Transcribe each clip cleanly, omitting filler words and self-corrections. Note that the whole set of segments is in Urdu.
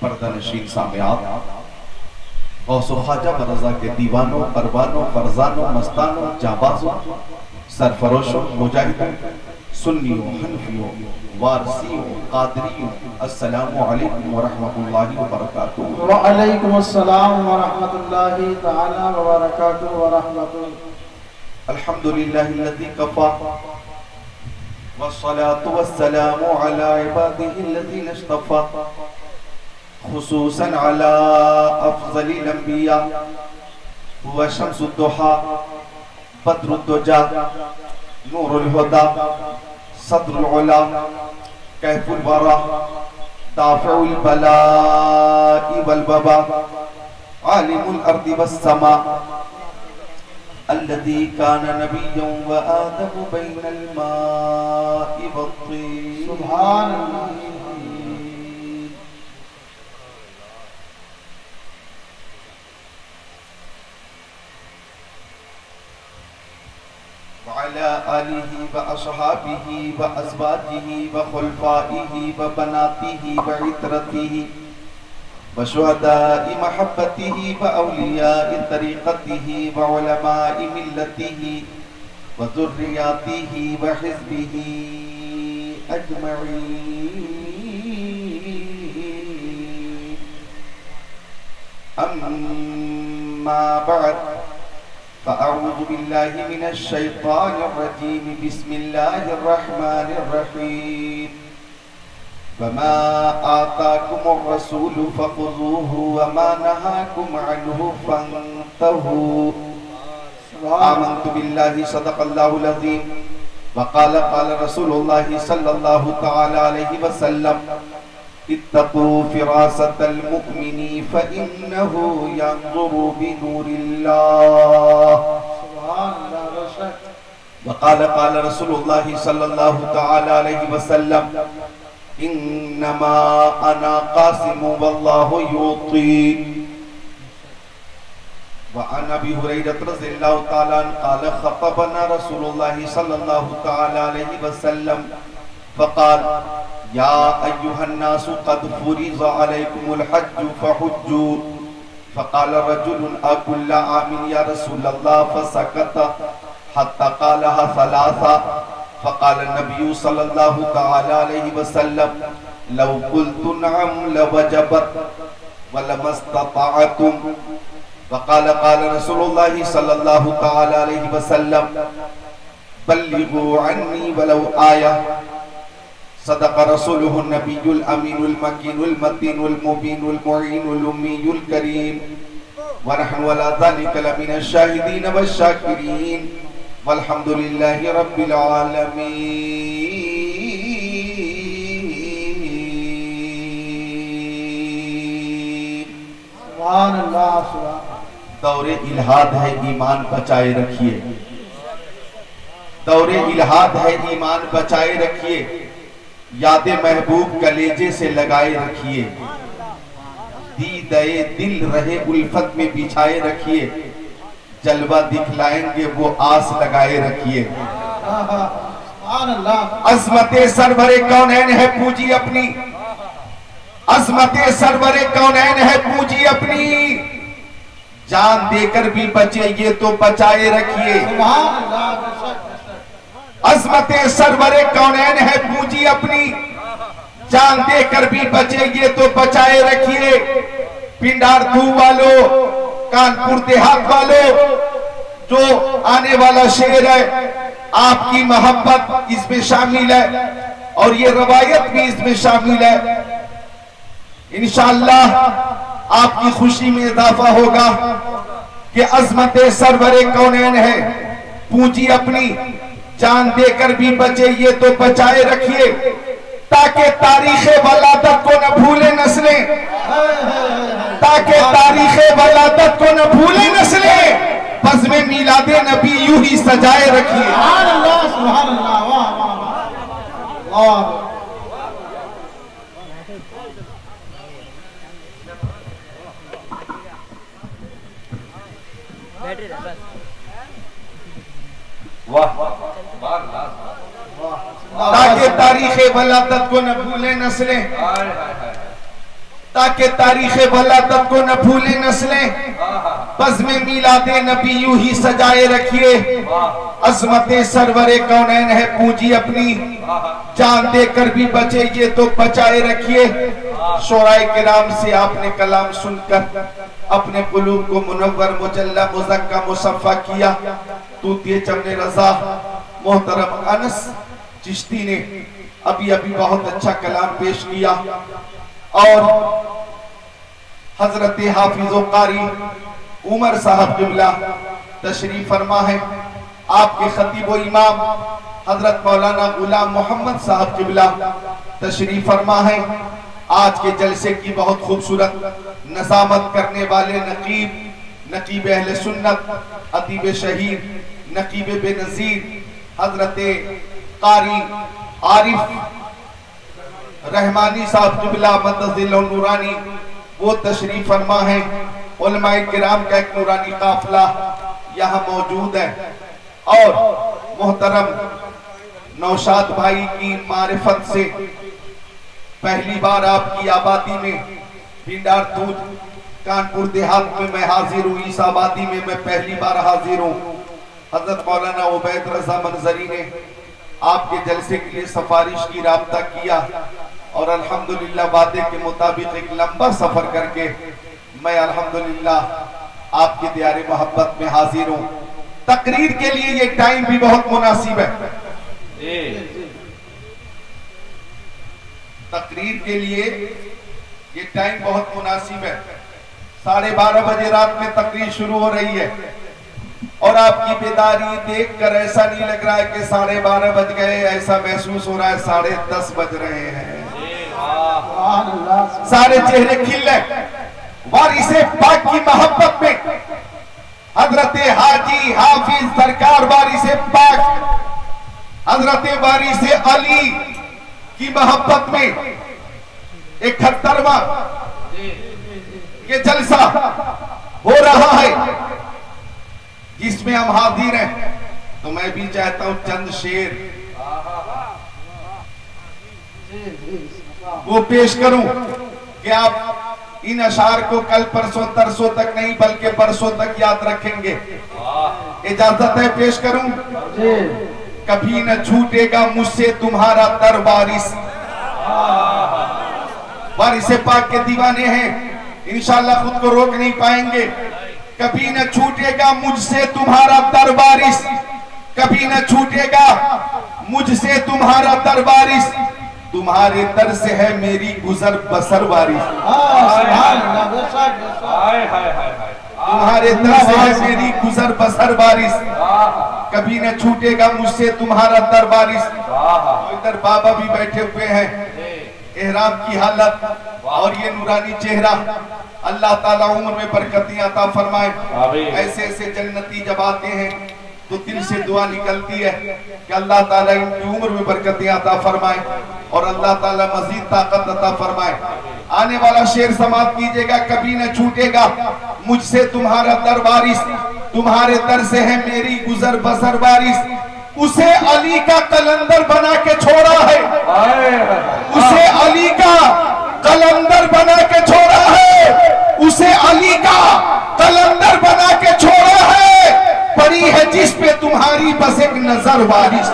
پردہ نشین سامعات، غوث و خواجہ برضا کے دیوانوں، پروانوں، فرزانوں، مستانوں، جانبازوں، سرفروشوں، مجاہدوں، سنیوں، حنفیوں، وارثیوں، قادریوں، السلام علیکم ورحمۃ اللہ وبرکاتہ۔ وعلیکم السلام ورحمۃ اللہ تعالی وبرکاتہ ورحمۃ۔ الحمدللہ الذی کفا والصلاة والسلام على عباده الذین اصطفى خصوصا على افضل الانبیاء هو شمس الضحى بدر الدجى نور الهدى صدر العلا كهف الورى دافع البلاء والوباء عالم الارض والسماء الذي كان نبيا وآدم بين الماء والطين سبحان اللہ۔ وعلى آله وأصحابه وأزواجه وخلفائه وبناته وعترته وشهداء محبته وأولياء طريقته وعلماء ملته وذرياته وحزبه أجمعين. أما بعد فأعوذ بالله من الشيطان الرجيم بسم الله الرحمن الرحيم. وما آتاكم الرسول فخذوه وما نهاكم عنه فانتهوا. آمنت بالله صدق الله العظيم وقال رسول الله صلى الله تعالى عليه وسلم اتقوا فراسة المؤمن فإنه ينظر بنور الله. وقال رسول الله صلى الله تعالى عليه وسلم انما انا قاسم والله يعطي. وعن ابي هريره رضي الله تعالى عنه قال خطبنا رسول الله صلى الله تعالى عليه وسلم فقال يا ايها الناس قد فرض عليكم الحج فحجوا. فقال رجل اكل عام يا رسول الله فسكت حتى قالها ثلاثا. فقال النبي صلى الله تعالى عليه وسلم لو قلت نعم لوجبت ولما استطعتم. وقال رسول الله صلى الله تعالى عليه وسلم بلغوا عني ولو آية. صدق رسوله النبي الأمين المكين المتين المبين المعين الأمي الكريم ونحن ولا ذلك لمن الشاهدين والشاكرين والحمد لله رب العالمين. سبحان اللہ سبحان۔ دور الہاد ہے ایمان بچائے رکھیے، دور الہاد ہے ایمان بچائے رکھیے، یاد محبوب کلیجے سے لگائے رکھیے، دیدے دل رہے الفت میں بچھائے رکھیے، جلوہ دکھلائیں گے وہ آس لگائے رکھیے. سبحان اللہ۔ عظمت سرور کونین ہے پوجی اپنی، عظمت سرور کونین ہے پوجی اپنی، جان دے کر بھی بچے یہ تو بچائے رکھیے. سبحان اللہ۔ عظمت سرور کونین ہے پوجی اپنی، جان دے کر بھی بچے یہ تو بچائے رکھیے. پنڈار دو والو، کانپور دیہات والو، جو آنے والا شعر ہے آپ کی محبت اس میں شامل ہے اور یہ روایت بھی اس میں شامل ہے. انشاءاللہ آپ کی خوشی میں اضافہ ہوگا کہ عظمت سرور کونین ہے پونجی اپنی، جان دے کر بھی بچے یہ تو بچائے رکھیے، تاکہ تاریخ ولادت کو نہ بھولے نسلیں، تاکہ تاریخ ولادت کو نہ بھولے نسلیں، بزم میلاد نبی یوں ہی سجائے رکھیے. سبحان اللہ سبحان اللہ۔ واہ واہ واہ۔ تاکہ تاریخ ولادت کو نہ بھولیں نسلیں. تاکہ تاریخ ولادت کو نہ بھولے نسلیں. بزم میلاد نبی یوں ہی سجائے رکھیے. عظمت سرور کونین ہے پونجی اپنی, جان دے کر بھی بچے یہ تو بچائے رکھیے. شعراء کرام سے آپ نے کلام سن کر اپنے قلوب کو منور مجلہ مزکہ مصفہ کیا. توتیہ چمن رضا محترم انس چشتی نے ابھی بہت اچھا کلام پیش کیا, اور حضرت حافظ و قاری عمر صاحب قبلہ تشریف فرما ہے. آپ کے خطیب و امام حضرت مولانا غلام محمد صاحب قبلہ تشریف فرما ہے. آج کے جلسے کی بہت خوبصورت نظامت کرنے والے نقیب اہل سنت, ادیب شہیر, نقیب بے نظیر حضرت قاری عارف رحمانی صاحب قبلہ مدظل نورانی, وہ تشریف فرما ہے. علماء کرام کا ایک نورانی قافلہ یہاں موجود ہے, اور محترم نوشاد بھائی کی معرفت سے پہلی بار آپ کی آبادی میں بھنڈار دودھ کانپور دیہات میں میں حاضر ہوں. اس آبادی میں میں پہلی بار حاضر ہوں. حضرت مولانا عبید رضا منظری نے آپ کے جلسے کے لیے سفارش کی, رابطہ کیا, اور الحمدللہ وعدے کے مطابق ایک لمبا سفر کر کے میں الحمدللہ آپ کے دیار محبت میں حاضر ہوں. تقریر کے لیے یہ ٹائم بھی بہت مناسب ہے. تقریر کے لیے یہ ٹائم بہت مناسب ہے. 12:30 بجے رات میں تقریر شروع ہو رہی ہے, اور آپ کی بیداری دیکھ کر ایسا نہیں لگ رہا ہے کہ 12:30 بج گئے, ایسا محسوس ہو رہا ہے 10:30 بج رہے ہیں. سارے چہرے کھل رہے. وارث پاک کی محبت میں حضرت حاجی حافظ سرکار وارث پاک حضرت وارث علی کی محبت میں 71واں یہ جلسہ ہو رہا ہے جس میں ہم حاضر ہیں. تو میں بھی چاہتا ہوں چند شعر وہ پیش کروں کہ آپ ان اشعار کو کل پرسوں ترسوں تک نہیں بلکہ برسوں تک یاد رکھیں گے. اجازت ہے پیش کروں؟ کبھی نہ چھوٹے گا مجھ سے تمہارا در وارث. وارث پاک کے دیوانے ہیں, انشاءاللہ خود کو روک نہیں پائیں گے. کبھی نہ چھوٹے گا مجھ سے تمہارا در وارث, کبھی نہ چھوٹے گا مجھ سے تمہارا در وارث, تمہارے در سے ہے میری گزر بسر وارث. تمہارے در سے ہے میری گزر بسر وارث, کبھی نہ چھوٹے گا مجھ سے تمہارا در وارث. ادھر بابا بھی بیٹھے ہوئے ہیں احرام کی حالت, اور یہ نورانی چہرہ. اللہ تعالیٰ عمر میں برکتیں عطا فرمائے. ایسے ایسے جنتی جب آتے ہیں تو دل سے دعا نکلتی ہے کہ اللہ تعالیٰ ان کی عمر میں برکتیں عطا فرمائے, اور اللہ تعالیٰ مزید طاقت عطا فرمائے. آنے والا شعر سماعت کیجئے گا. کبھی نہ چھوٹے گا مجھ سے تمہارا در وارث, تمہارے در سے ہے میری گزر بسر وارث. اسے علی کا قلندر بنا کے چھوڑا ہے, اسے علی کا قلندر بنا کے چھوڑا ہے, اسے علی کا قلندر بنا کے چھوڑا ہے. پڑی ہے جس پہ تمہاری بس ایک نظر وارث.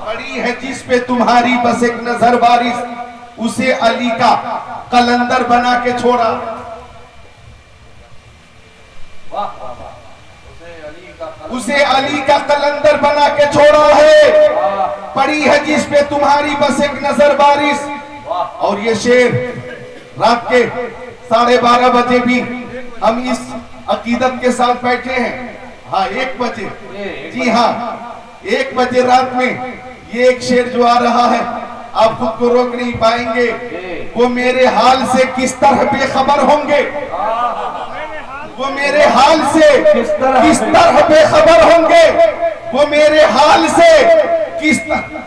پڑی ہے جس پہ تمہاری بس ایک نظر وارث, اسے علی کا قلندر بنا کے چھوڑا. اسے علی کا قلندر بنا کے چھوڑا ہے. پڑی ہے جس پہ تمہاری بس ایک نظر وارث. اور یہ شعر رات کے 12:30 بجے بھی ہم اس عقیدت کے ساتھ بیٹھے ہیں. ہاں 1 بجے, جی ہاں 1 بجے رات میں یہ ایک شعر جو آ رہا ہے آپ خود کو روک نہیں پائیں گے. وہ میرے حال سے کس طرح بے خبر ہوں گے, وہ میرے حال سے کس طرح بے خبر ہوں گے, وہ میرے حال سے کس طرح.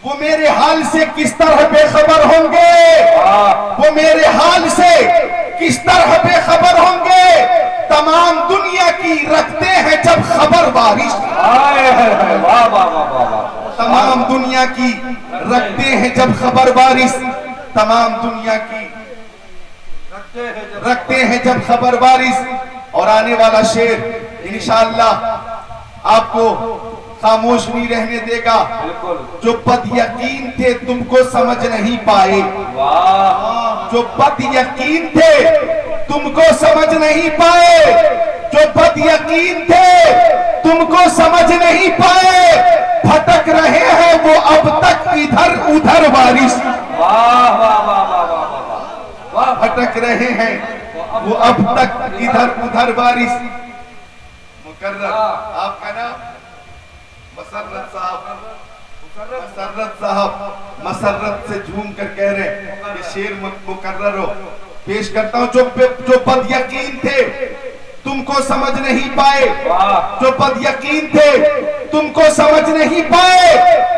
وہ میرے حال سے کس طرح بے خبر ہوں گے، وہ میرے حال سے کس طرح بے خبر ہوں گے، تمام دنیا کی رکھتے ہیں جب خبر بارش، تمام دنیا کی رکھتے ہیں جب خبر بارش، تمام دنیا کی رکھتے ہیں جب خبر بارش۔ اور آنے والا شعر انشاءاللہ آپ کو خاموش نہیں رہنے دے گا۔ جو بد یقین تھے تم کو سمجھ نہیں پائے، جو بد یقین تھے تم کو سمجھ نہیں پائے، جو بد یقین تھے تم کو سمجھ نہیں پائے، بھٹک رہے ہیں وہ اب تک ادھر ادھر بارش، بھٹک رہے ہیں وہ اب تک ادھر ادھر بارش۔ مقرر آپ کا نام مسرت صاحب، مسرت صاحب مسرت سے جھوم کر کہہ رہے ہیں کہ شعر مقرر ہو۔ پیش کرتا ہوں، جو بد یقین تھے تم کو سمجھ نہیں پائے، جو بد یقین تھے تم کو سمجھ نہیں پائے،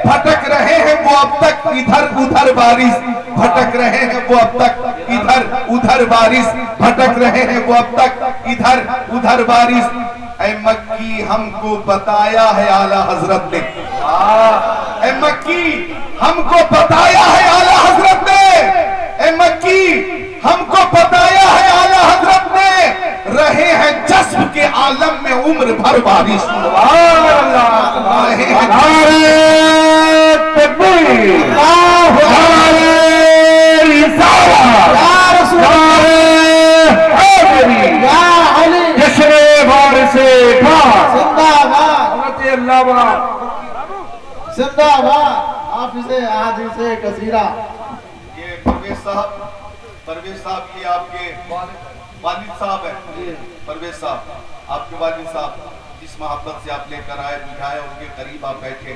بھٹک رہے ہیں وہ اب تک ادھر ادھر بارش، بھٹک رہے ہیں وہ اب تک ادھر ادھر بارش، بھٹک رہے ہیں وہ اب تک ادھر ادھر بارش۔ اے مکی ہم کو بتایا ہے اعلیٰ حضرت نے، اے مکی ہم کو بتایا ہے اعلیٰ حضرت نے، اے مکی ہم کو بتایا ہے اعلیٰ حضرت نے، رہے ہیں جذب کے عالم میں عمر بھر بارش۔ زندہ باد حافظ احادیث کثیرہ۔ یہ پرویز صاحب یہ آپ کے والد صاحب ہیں، پرویز صاحب آپ کے والد صاحب، جس محبت سے آپ لے کر آئے بجھائے ان کے قریب آپ بیٹھے،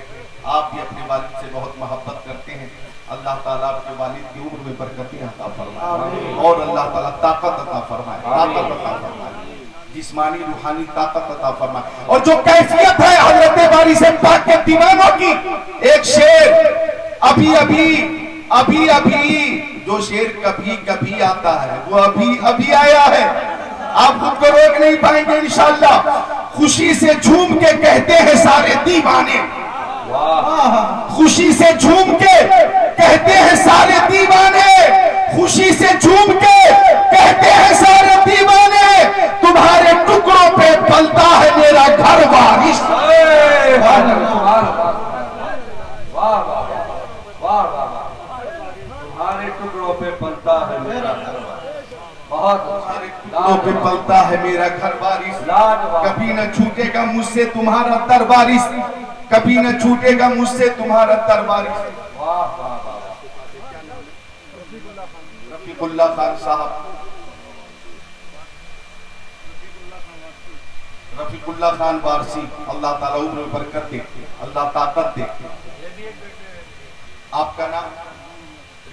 آپ بھی اپنے والد سے بہت محبت کرتے ہیں۔ اللہ تعالیٰ آپ کے والد کی عمر میں برکتیں عطا فرمائے اور اللہ تعالیٰ طاقت عطا فرمائے، طاقت عطا فرمائے، جسمانی روحانی طاقت عطا فرمائے۔ اور جو کیفیت ہے حضرت باری سے پاک کے دیوانوں کی، ایک شعر ابھی جو شعر کبھی کبھی آتا ہے وہ ابھی آیا ہے، آپ خود کو روک نہیں پائیں گے انشاءاللہ۔ خوشی سے جھوم کے کہتے ہیں سارے دیوانے، خوشی سے جھوم کے کہتے ہیں سارے دیوانے، خوشی سے جھوم کے کہتے ہیں سارے دیوانے، تمہارے ٹکڑوں پہ پلتا ہے میرا گھر بارش۔ تمہارے ٹکڑوں پہ پلتا ہے میرا گھر بارش، بہت تمہارے ٹکڑوں پہ پلتا ہے میرا گھر بارش، کبھی نہ چھوٹے گا مجھ سے تمہارا در بارش، کبھی نہ چھوٹے گا مجھ سے تمہارا در بارش۔ رفیق اللہ خان صاحب، رفیق اللہ خان وارسی، اللہ تعالیٰ عمر میں برکت دے، اللہ طاقت دے۔ آپ کا نام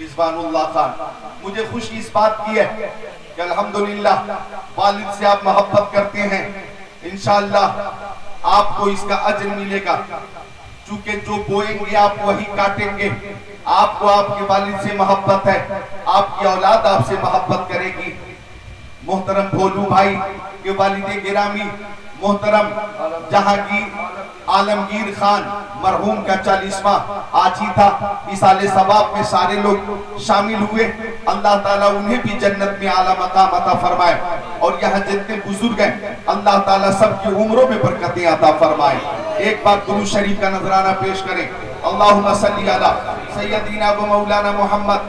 رضوان اللہ خان، مجھے خوشی اس بات کی ہے کہ الحمدللہ والد سے آپ محبت کرتے ہیں، انشاءاللہ آپ کو اس کا اجر ملے گا، چونکہ جو بوئیں گے آپ وہی کاٹیں گے۔ آپ کو آپ کے والد سے محبت ہے، آپ کی اولاد آپ سے محبت کرے گی۔ محترم بھولو بھائی کے والد گرامی محترم جہانگیر عالمگیر خان مرحوم کا 40واں آج ہی تھا، ایصال ثواب میں سارے لوگ شامل ہوئے، اللہ تعالیٰ انہیں بھی جنت میں اعلیٰ مقام عطا فرمائے، اور یہاں جتنے بزرگ ہیں اللہ تعالیٰ سب کی عمروں میں برکتیں عطا فرمائے۔ ایک بار درود شریف کا نذرانہ پیش کریں، اللہم صلی علی سیدنا و مولانا محمد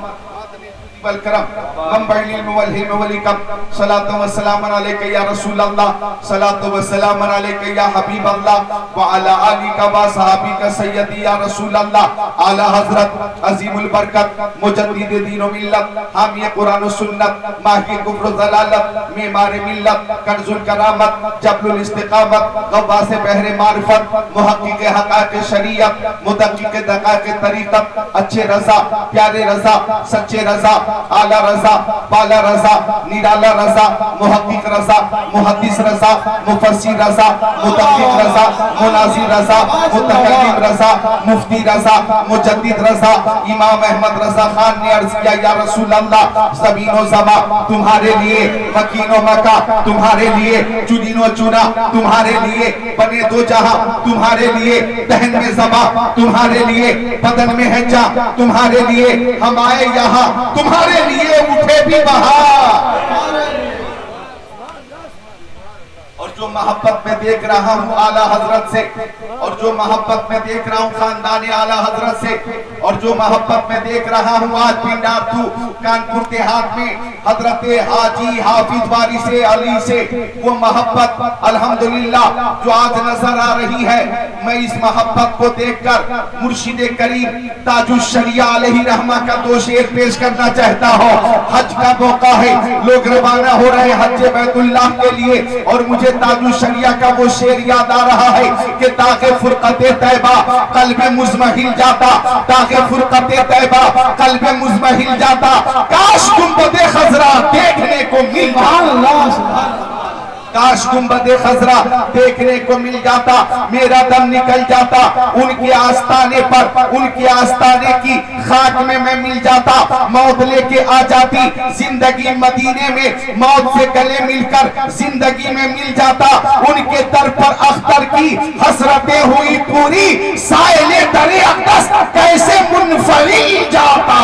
والکرم منبع العلم والحلم والحکم، صلاۃ و سلام علیک یا رسول اللہ، صلاۃ و سلام علیک یا حبیب اللہ، وعلی آلک و صحابک سیدی یا رسول اللہ۔ اعلیٰ حضرت عظیم البرکت مجدد دین و ملت، حامی قرآن و سنت، ماہی کفر و ضلالت، معمار ملت، کنز الکرامت، جبل الاستقامت، غواص بحر معرفت، محقق حقائق شریعت، مدقق دقائق طریقت، اچھے رضا، پیارے رضا، سچے رضا، اعلی رضا، بالا رضا، نرالا رضا، محقق رضا، محدث رضا، مفسر رضا، مدقق رضا، مناظر رضا، متکلم رضا، مفتی رضا، مجدد رضا۔ امام احمد رضا خان نے عرض کیا یا رسول اللہ، زمین و زمان تمہارے لیے، مکین و مکہ تمہارے لیے، چنین و چنا تمہارے لیے، بنے دو جہاں تمہارے لیے، دہن میں زبان تمہارے لیے، بدن میں ہے جان تمہارے لیے، ہم آئے یہاں تمہارے لیے، اٹھے بھی بہار۔ اور جو محبت میں دیکھ رہا ہوں اعلیٰ حضرت سے، اور جو محبت میں دیکھ رہا ہوں خاندان اعلیٰ حضرت سے، اور جو محبت میں دیکھ رہا ہوں آج پنڈارتو کانپور دیہات میں حضرت حاجی حافظ وارث علی سے، وہ محبت الحمدللہ جو آج نظر آ رہی ہے، میں اس محبت کو دیکھ کر مرشد کریم تاج الشریعہ علیہ رحمہ کا دو شعر پیش کرنا چاہتا ہوں۔ حج کا موقع ہے، لوگ روانہ ہو رہے حج بیت اللہ کے لیے، اور مجھے تاج الشریعہ کا وہ شعر یاد آ رہا ہے کہ داغ فرقت طیبہ قلب مزمحل جاتا، داغ فرقت طیبہ قلب مزمحل جاتا، کاش گنبد خضرا دیکھنے کو مل جاتا، کاش گنبد خضرا دیکھنے کو مل جاتا، میرا دم نکل جاتا، ان کے آستانے پر، ان کے آستانے کی خاک میں میں مل جاتا، موت لے کے آ جاتی زندگی مدینے میں، موت سے گلے مل کر زندگی میں مل جاتا، ان کے در پر اختر کی حسرتیں ہوئی پوری، سائل در اقدس کیسے منفعل جاتا۔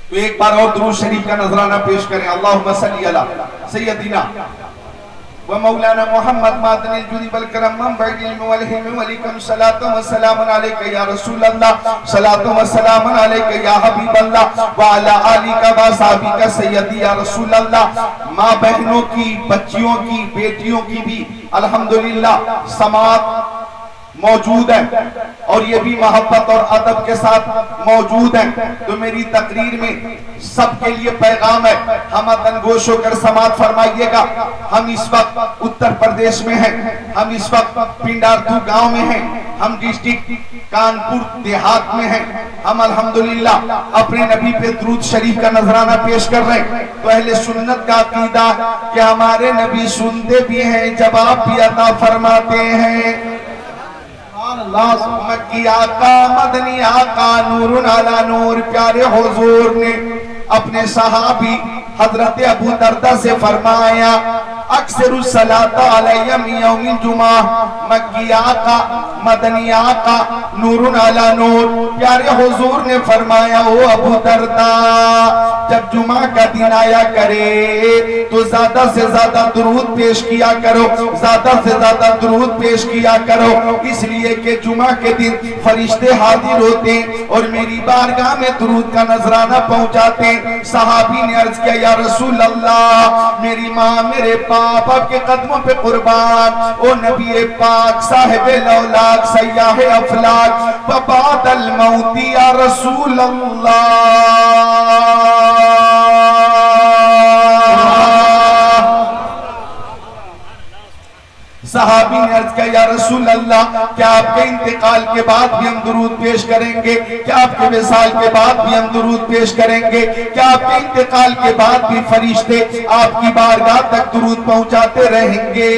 تو ایک بار اور درود شریف کا نذرانہ پیش کریں۔ اللہم صلی علی سیدنا و مولانا محمد مادن الجود والکرم منبع العلم والحلم والحکم، صلاۃ و سلام علیک یا رسول اللہ، صلاۃ و سلام علیک یا حبیب اللہ، وعلی آلک و صحابک سیدی یا رسول اللہ۔ ماں بہنوں کی، بچیوں کی، بیٹیوں کی بھی الحمدللہ سماعت موجود ہے، اور یہ بھی محبت اور ادب کے ساتھ موجود ہے، تو میری تقریر میں سب کے لیے پیغام ہے، ہم تنگوش ہو کر سماعت فرمائیے گا۔ ہم اس وقت اتر پردیش میں ہیں، ہم اس وقت پنڈارتو گاؤں میں ہیں، ہم ڈسٹرکٹ کانپور دیہات میں ہیں، ہم الحمدللہ اپنے نبی پہ درود شریف کا نذرانہ پیش کر رہے ہیں۔ تو اہل سنت کا عقیدہ کہ ہمارے نبی سنتے بھی ہیں، جواب بھی عطا فرماتے ہیں۔ مکی آقا، مدنی آقا، نور علی نور، پیارے حضور نے اپنے صحابی حضرت ابو دردہ سے فرمایا اکثر الصلاۃ علی من یوم الجمعہ۔ مکی آقا، مدنی آقا، نور علی نور، پیارے حضور نے فرمایا او ابو دردہ، جب جمعہ کا دن آیا کرے تو زیادہ سے زیادہ درود پیش کیا کرو، زیادہ سے زیادہ درود پیش کیا کرو، اس لیے کہ جمعہ کے دن فرشتے حاضر ہوتے اور میری بارگاہ میں درود کا نذرانہ پہنچاتے۔ صحابی نے عرض کیا یا رسول اللہ، میری ماں، میرے باپ آپ کے قدموں پہ قربان، او نبی پاک، صاحب الاولاق، سیاح افلاق، وبعد الموت یا رسول اللہ۔ صحابی نے عرض کیا یا رسول اللہ، کیا آپ کے انتقال کے بعد بھی ہم درود پیش کریں گے؟ کیا آپ کے وصال کے بعد بھی ہم درود پیش کریں گے؟ کیا آپ کے انتقال کے بعد بھی فرشتے آپ کی بارگاہ تک درود پہنچاتے رہیں گے؟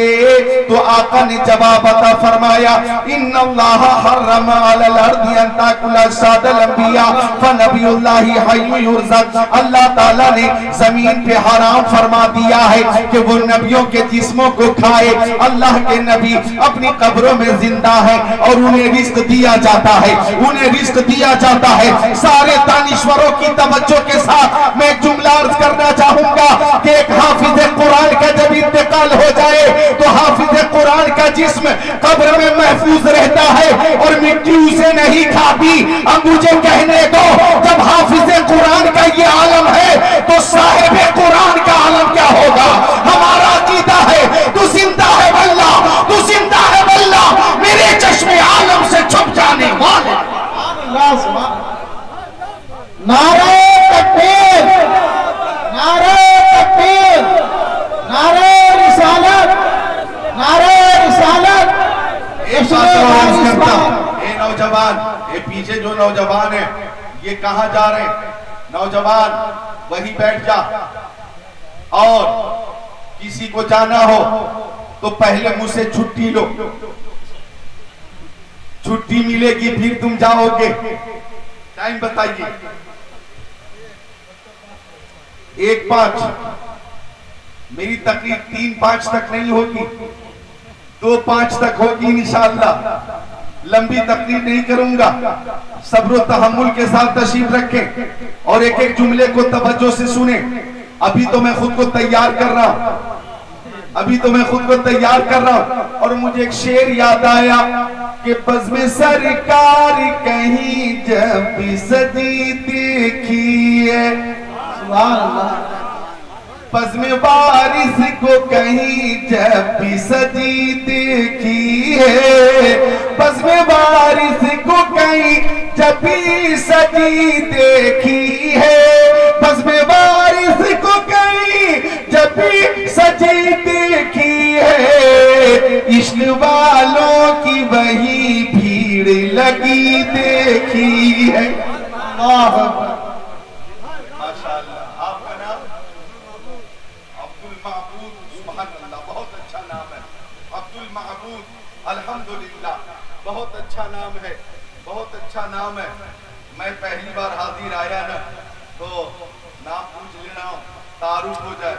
تو آقا نے جواب عطا فرمایا ان اللہ حرم علی الارض ان تاکل اجساد الانبیاء فنبی اللہ حی یرزق۔ اللہ تعالیٰ نے زمین پہ حرام فرما دیا ہے کہ وہ نبیوں کے جسموں کو کھائے۔ اللہ کے نبی اپنی قبروں میں زندہ ہے اور انہیں رزق دیا جاتا ہے، انہیں رزق دیا جاتا ہے۔ سارے دانشوروں کی توجہ کے ساتھ میں جملہ عرض کرنا چاہوں گا کہ ایک حافظ قرآن کا جب انتقال ہو جائے تو حافظ قرآن کا جسم قبر میں محفوظ رہتا ہے اور مٹی اسے نہیں کھاتی۔ اب مجھے کہنے دو، جب حافظ قرآن کا یہ عالم ہے تو صاحب قرآن کا عالم کیا ہوگا؟ ہمارا عقیدہ ہے تو زندہ ہے واللہ، تو زندہ ہے واللہ، میرے چشم عالم سے چھپ جانے والے۔ نعرہ یہ پیچھے جو نوجوان ہیں یہ کہاں جا رہے ہیں؟ نوجوان وہی بیٹھ جا، اور کسی کو جانا ہو تو پہلے مجھ سے چھٹی لو، چھٹی ملے گی پھر تم جاؤ گے۔ ٹائم بتائیے۔ 1:05 میری تقریر 3:05 تک نہیں ہوگی، 2:05 تک ہوگی انشاءاللہ۔ لمبی تقریر نہیں کروں گا، صبر و تحمل کے ساتھ تشریف رکھیں اور ایک ایک جملے کو توجہ سے سنیں۔ ابھی تو میں خود کو تیار کر رہا ہوں، اور مجھے ایک شعر یاد آیا کہ بزم سرکار کہیں جب بھی سجی دیکھیے، سبحان اللہ، بزم وارث کو کہیں جب بھی سجی دیکھیے، بزم وارث کو کہیں جب بھی سجی دیکھی ہے، بزم وارث کو کہیں جب بھی سجی دیکھی ہے، عشق والوں کی وہی بھیڑ لگی دیکھی ہے۔ اللہ اکبر، ماشاءاللہ۔ آپ کا نام عبد المعبود، سبحان اللہ، بہت اچھا نام ہے عبد المعبود، الحمدللہ، بہت اچھا نام ہے، بہت اچھا نام ہے۔ میں پہلی بار حاضر آیا نا تو نام پوچھ لے رہا ہوں، تعارف ہو جائے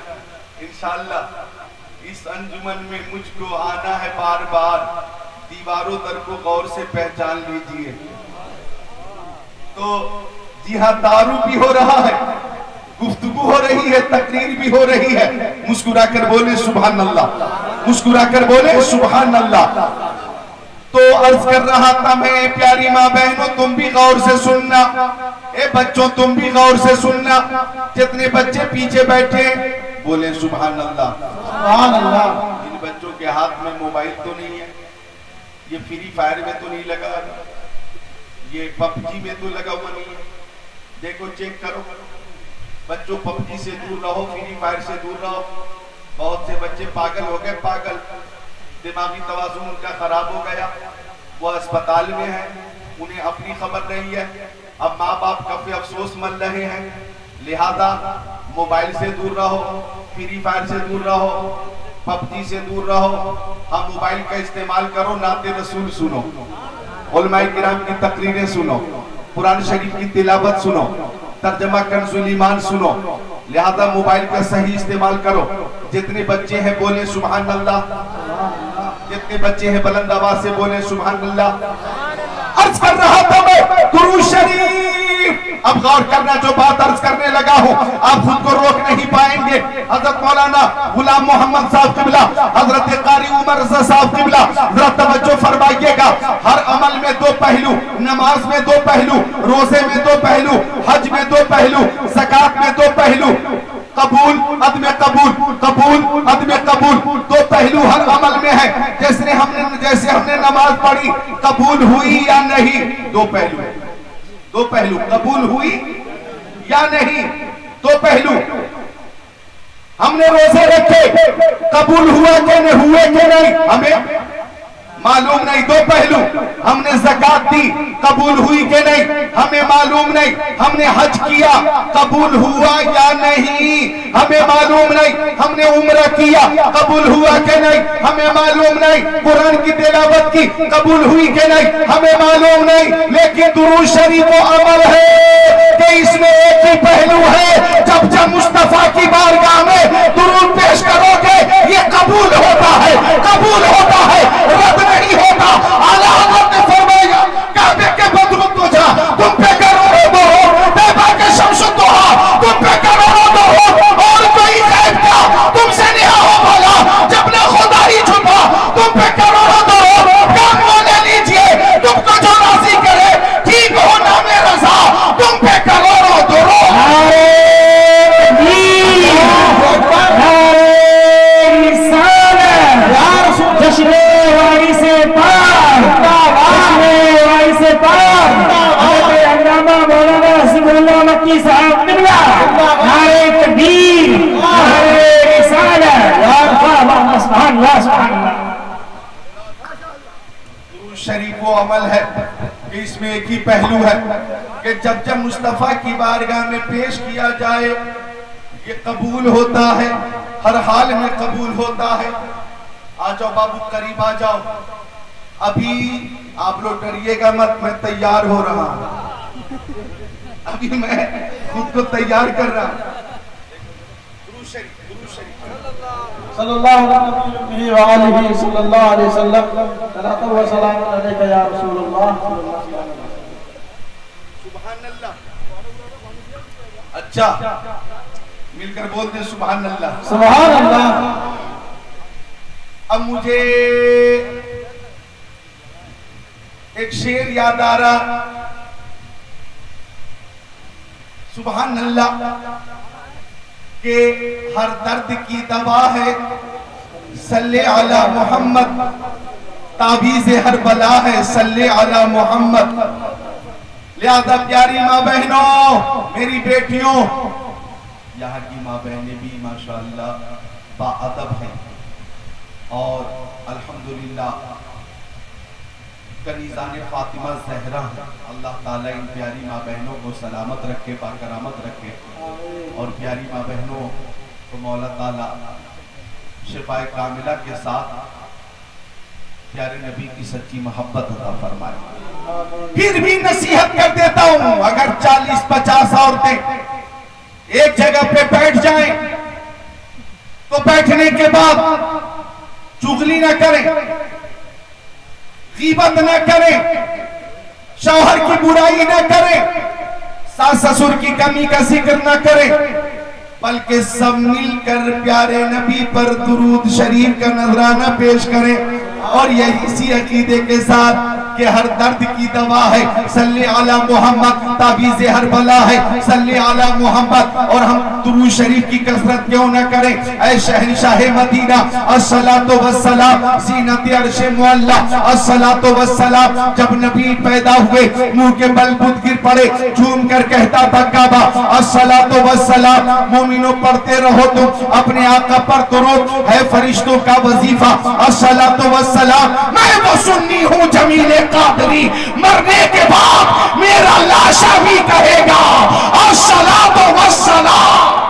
انشاءاللہ۔ اس انجمن میں مجھ کو آنا ہے بار بار، دیواروں در کو غور سے پہچان لیجئے۔ تو جی ہاں، تعارف بھی ہو رہا ہے، گفتگو ہو رہی ہے، تقریر بھی ہو رہی ہے۔ مسکرا کر بولے سبحان اللہ، مسکرا کر بولے سبحان اللہ۔ تو عرض کر رہا تھا میں، پیاری ماں بہنوں تم بھی غور سے سننا، اے بچوں تم بھی غور سے سننا، جتنے بچے پیچھے بیٹھے بولے سبحان اللہ، سبحان اللہ۔ ان بچوں کے ہاتھ میں موبائل تو نہیں ہے، یہ فری فائر میں تو نہیں لگا، یہ پب جی میں تو لگا ہوا نہیں ہے۔ دیکھو چیک کرو، بچوں پب جی سے دور رہو، فری فائر سے دور رہو۔ بہت سے بچے پاگل ہو گئے، پاگل، دماغی توازن ان کا خراب ہو گیا، وہ اسپتال میں ہیں، انہیں اپنی خبر نہیں ہے۔ اب ماں باپ کافی افسوس مل رہے ہیں، لہذا موبائل سے دور رہو، فری فائر سے دور رہو، پب جی سے دور رہو، ہم موبائل کا استعمال کرو، نعت رسول سنو، علماء کرام کی تقریریں سنو، قرآن شریف کی تلاوت سنو، ترجمہ کنز الایمان سنو۔ لہذا موبائل کا صحیح استعمال کرو۔ جتنے بچے ہیں بولے سبحان اللہ، جتنے بچے ہیں بلند آواز سے بولے سبحان اللہ۔ عرض کر رہا تھا میں درود شریف، اب غور کرنا جو بات عرض کرنے لگا ہوں، آپ خود کو روک نہیں پائیں گے۔ حضرت مولانا غلام محمد صاحب قبلہ، حضرت قاری عمر رضا صاحب قبلہ، ذرا توجہ فرمائیے گا۔ ہر عمل میں دو پہلو، نماز میں دو پہلو، روزے میں دو پہلو، حج میں دو پہلو، زکوٰۃ میں دو پہلو، قبول عدم قبول، قبول عدم قبول، دو پہلو ہر عمل میں ہے۔ جیسے ہم نے نماز پڑھی، قبول ہوئی یا نہیں، دو پہلو، دو پہلو، قبول ہوئی یا نہیں، دو پہلو۔ ہم نے روزے رکھے، قبول ہوا کہ نہیں ہوئے کہ نہیں ہمیں معلوم نہیں، دو پہلو۔ ہم نے زکوٰۃ دی، قبول ہوئی کہ نہیں ہمیں معلوم نہیں۔ ہم نے حج کیا، قبول ہوا یا نہیں ہمیں معلوم نہیں۔ ہم نے عمرہ کیا، قبول ہوا کہ نہیں ہمیں معلوم نہیں۔ قرآن کی تلاوت کی، قبول ہوئی کہ نہیں ہمیں معلوم نہیں۔ لیکن درود شریف وہ عمل ہے کہ اس میں ایک ہی پہلو ہے، جب مصطفیٰ کی بارگاہ میں درود پیش کرو گے یہ قبول ہوتا ہے، قبول ہوتا ہے، رد نہیں ہوتا۔ اعلیٰ حضرت نے فرمایا کعبے کے بدروں تجھا تم پہ کروڑوں درود، طیبہ کے شمس الضحیٰ تم پہ کروڑوں درود، اور کوئی غیب کا تم سے نہا ہو بھلا، جب نہ خدا ہی چھپا تم پہ کروڑوں درود۔ کام وہ لے لیجئے تم کو جو راضی کرے، ٹھیک ہو نام رضا تم پہ کروڑوں درود۔ شریف وہ عمل ہے کہ اس میں ایک ہی پہلو ہے کہ جب مصطفیٰ کی بارگاہ میں پیش کیا جائے یہ قبول ہوتا ہے، ہر حال میں قبول ہوتا ہے۔ آ جاؤ بابو قریب آ جاؤ، ابھی آپ لوگ ڈریے گا مت، میں تیار ہو رہا ہوں، ابھی میں خود کو تیار کر رہا ہوں۔ صلی اللہ علیہ وآلہ صلی اللہ علیہ وسلم، صلاۃ و سلام علیک یا رسول اللہ۔ سبحان اللہ۔ اچھا مل کر بولتے ہیں سبحان اللہ۔ سبحان اللہ۔ اب مجھے ایک شعر یاد آ رہا، سبحان اللہ، کہ ہر درد کی دوا ہے صلی علی محمد، تعویذ ہر بلا ہے صلی علی محمد۔ لہذا پیاری ماں بہنوں، میری بیٹیوں، یہاں کی ماں بہنیں بھی ماشاءاللہ باادب ہیں، اور الحمدللہ کنیزان فاطمہ زہرا ہیں۔ اللہ تعالیٰ ان پیاری ماں بہنوں کو سلامت رکھے، باکرامت رکھے، اور پیاری ماں بہنوں کو مولا تعالیٰ شفاء کاملہ کے ساتھ پیارے نبی کی سچی محبت عطا فرمائے۔ پھر بھی نصیحت کر دیتا ہوں، اگر 40-50 عورتیں ایک جگہ پہ بیٹھ جائیں تو بیٹھنے کے بعد چغلی نہ کریں، غیبت نہ کریں، شوہر کی برائی نہ کریں، ساس سسر کی کمی کا ذکر نہ کریں، بلکہ سب مل کر پیارے نبی پر درود شریف کا نذرانہ پیش کریں، اور یہی اسی عقیدے کے ساتھ کہ ہر درد کی دوا ہے صلی علی محمد، تعویذ ہر بلا ہے صلی علی محمد، اور ہم درود شریف کی کثرت کیوں نہ کریں۔ اے شہنشاہ مدینہ الصلاۃ والسلام، زینت عرش معلی الصلاۃ والسلام، جب نبی پیدا ہوئے منہ کے بل بدھ گر پڑے، جھوم کر کہتا تھا کعبہ الصلاۃ والسلام، مومنوں پڑھتے رہو تم اپنے آقا پر درود، ہے فرشتوں کا وظیفہ الصلاۃ والسلام۔ میں وہ سنی ہوں جمیل قادری، مرنے کے بعد میرا لاشا بھی کہے گا الصلاۃ والسلام،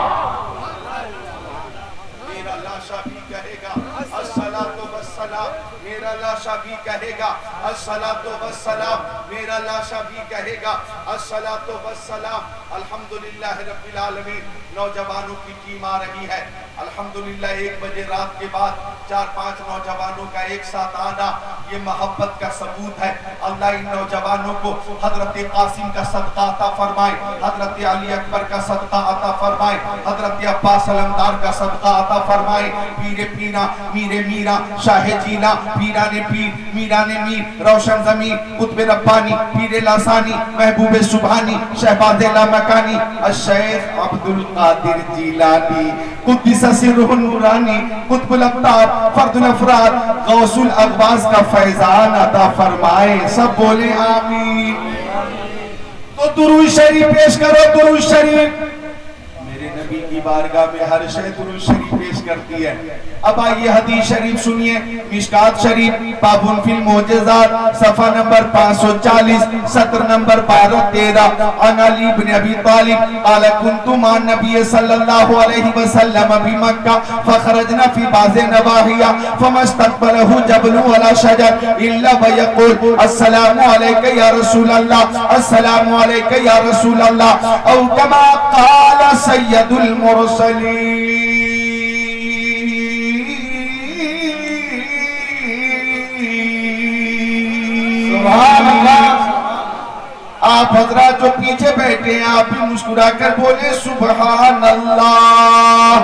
میرا لاشا بھی کہے گا الصلاۃ والسلام، میرا لاشا بھی کہے گا الصلاۃ والسلام، میرا لاشا بھی کہے گا الصلاۃ والسلام۔ الحمدللہ رب العالمین، نوجوانوں کی ٹیم آ رہی ہے الحمدللہ۔ 1 بجے رات کے بعد 4-5 نوجوانوں کا ایک ساتھ آنا یہ محبت کا ثبوت ہے۔ اللہ ان نوجوانوں کو حضرت قاسم کا صدقہ عطا فرمائے، حضرت علی اکبر کا صدقہ عطا فرمائے، حضرت عباس علمدار کا صدقہ عطا فرمائے۔ پیر پینا، میر میرا، شاہ جینا، پیران پیر، میران میر، روشن زمین، قطب ربانی، پیر لاسانی، محبوب سبحانی، شہباز لامکانی، الشیخ عبدالقادر جیلانی، قدس سرہ النورانی، قطب الابطار، فرد الافراد، غوث الاغواث کا فیضان عطا فرمائے۔ سب بولے آمین۔ تو درود شریف پیش کرو، درود شریف۔ میرے نبی کی بارگاہ میں ہر شے درود شریف پیش کرتی ہے۔ اب آئیے حدیث شریف سنیے، مشکات شریف بابٌ فی المعجزات، صفحہ نمبر 540، سطر نمبر 12-13۔ عن علی بن ابی طالب قال كنت مع النبي صلی اللہ علیہ وسلم بمکہ فخرجنا فی بعض نواحیہ فما استقبله جبل ولا شجر الا ويقول السلام علیک یا رسول اللہ، السلام علیک یا رسول اللہ، او کما قال سید المرسلین۔ سبحان اللہ۔ آپ حضرات جو پیچھے بیٹھے ہیں آپ بھی مسکرا کر بولے سبحان اللہ۔